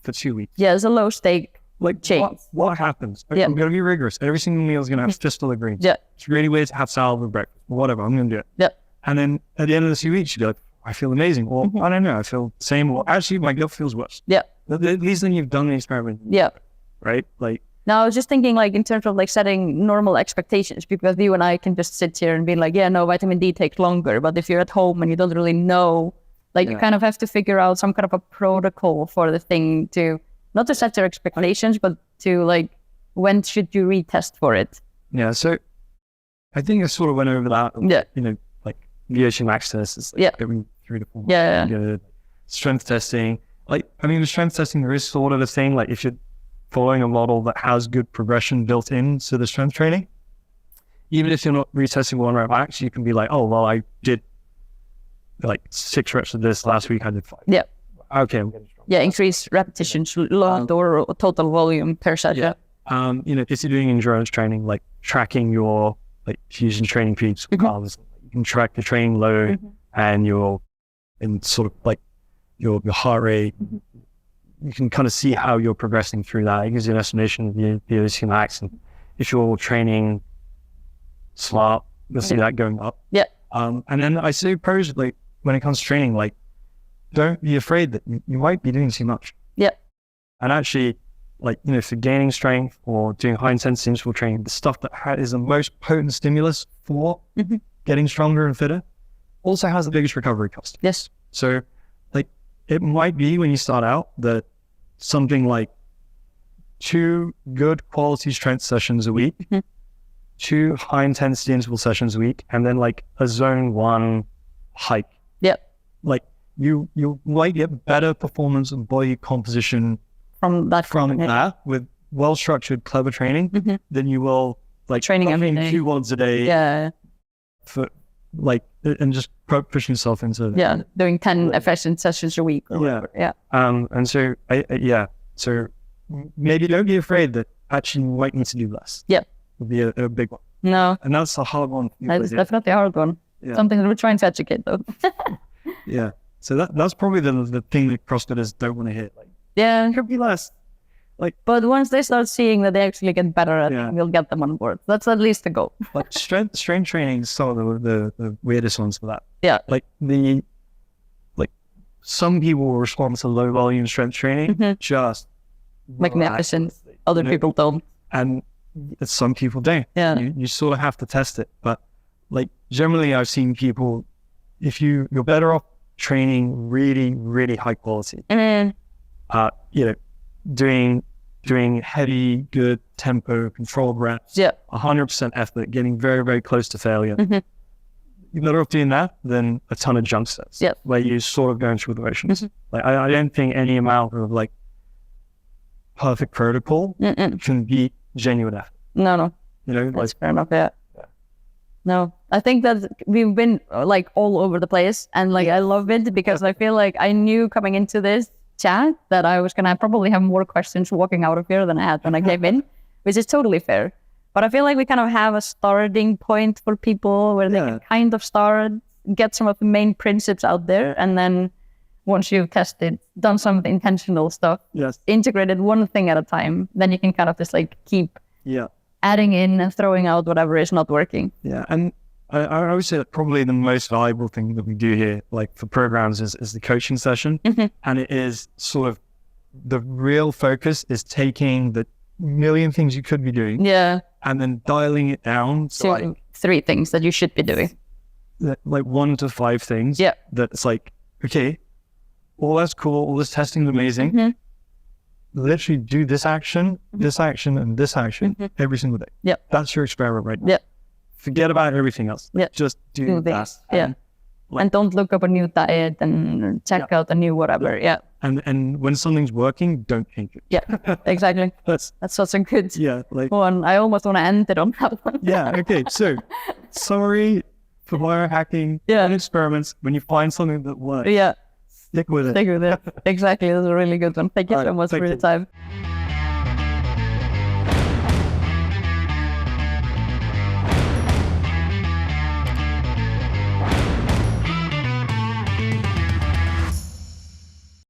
For 2 weeks. Yeah, it's a low stake change. What happens? I'm going to be rigorous. Every single meal is going to have a fistful of greens. Yeah. It's really weird to have salad with breakfast. Whatever, I'm going to do it. Yeah. And then at the end of the 2 weeks, you'd be like, I feel amazing. Or I don't know, I feel the same. Or actually, my gut feels worse. Yeah. At least then you've done the experiment. Yeah. Right? Like. Now, I was just thinking like in terms of like setting normal expectations, because you and I can just sit here and be like, yeah, no, vitamin D takes longer. But if you're at home and you don't really know, like you kind of have to figure out some kind of a protocol for the thing to, not to set your expectations, but to like, when should you retest for it? Yeah. So I think I sort of went over that. Yeah. You know, like VO2 max tests, it's like every 3 to 4 months. Yeah. Strength testing. Like, I mean, the strength testing, there is sort of a thing, like if you're following a model that has good progression built into the strength training, even if you're not retesting 1 rep max, you can be like, oh, well, I did like 6 reps of this last week, I did 5. Yeah. Okay, I'm getting strong. Yeah, increase repetitions, load or total volume per session. Yeah. You know, if you're doing endurance training, like tracking your, like using training peaks, you can track the training load and sort of like your heart rate. You can kind of see how you're progressing through that. It gives you an estimation of your VO2 max. And if you're training smart, you'll see that going up. Yeah. And then I suppose, like, when it comes to training, like, don't be afraid that you might be doing too much. Yeah. And actually, like, you know, for gaining strength or doing high intensity interval training, the stuff that is the most potent stimulus for getting stronger and fitter also has the biggest recovery cost. Yes. So, like, it might be when you start out that something like 2 good quality strength sessions a week, 2 high intensity interval sessions a week, and then like a zone 1 hike. Yeah. Like, you might get better performance and body composition from that with well-structured, clever training than you will like training every day, 2 wads a day. Yeah. For like, and just pushing yourself into doing 10 efficient sessions a week or whatever. Yeah. And so so maybe don't be afraid that actually you might need to do less. Yeah. Would be a big one. No. And that's a hard one. That's definitely a hard one. Yeah. Something that we're trying to educate though. Yeah. So that's probably the thing that CrossFitters don't want to hit. Like, it could be less. Like, but once they start seeing that they actually get better at it, we'll get them on board. That's at least the goal. Like strength training is some of the weirdest ones for that. Yeah. Like some people will respond to low volume strength training just magnificent. Other people don't. And some people don't. Yeah. You sort of have to test it. But like generally I've seen people, if you're better off training really, really high quality. You know, doing heavy, good tempo, controlled reps, 100% effort, getting very, very close to failure. You're better off doing that than a ton of junk sets, where you're sort of going through the motions. Like, I don't think any amount of like perfect protocol can beat genuine effort. No. You know, that's fair enough. Yeah. No, I think that we've been like all over the place, and like I love it because I feel like I knew coming into this chat that I was gonna probably have more questions walking out of here than I had when I came in, which is totally fair. But I feel like we kind of have a starting point for people where they can kind of start, get some of the main principles out there, and then once you've tested, done some of the intentional stuff, integrated one thing at a time, then you can kind of just like keep adding in and throwing out whatever is not working. Yeah, and I would say that probably the most valuable thing that we do here, like for programs, is the coaching session. And it is sort of the real focus is taking the million things you could be doing, and then dialing it down to like 3 things that you should be doing, like 1 to 5 things. That's like, okay, all that's cool, all this testing is amazing. Literally do this action, and this action every single day. That's your experiment right now. Forget about everything else. Just do that. And don't look up a new diet and check out a new whatever. And when something's working, don't change it. Yeah, exactly. That's such a good one. I almost want to end it on that one. Okay. So, summary for biohacking and experiments: when you find something that works, stick with it. Exactly. That's a really good one. Thank you so much for your time.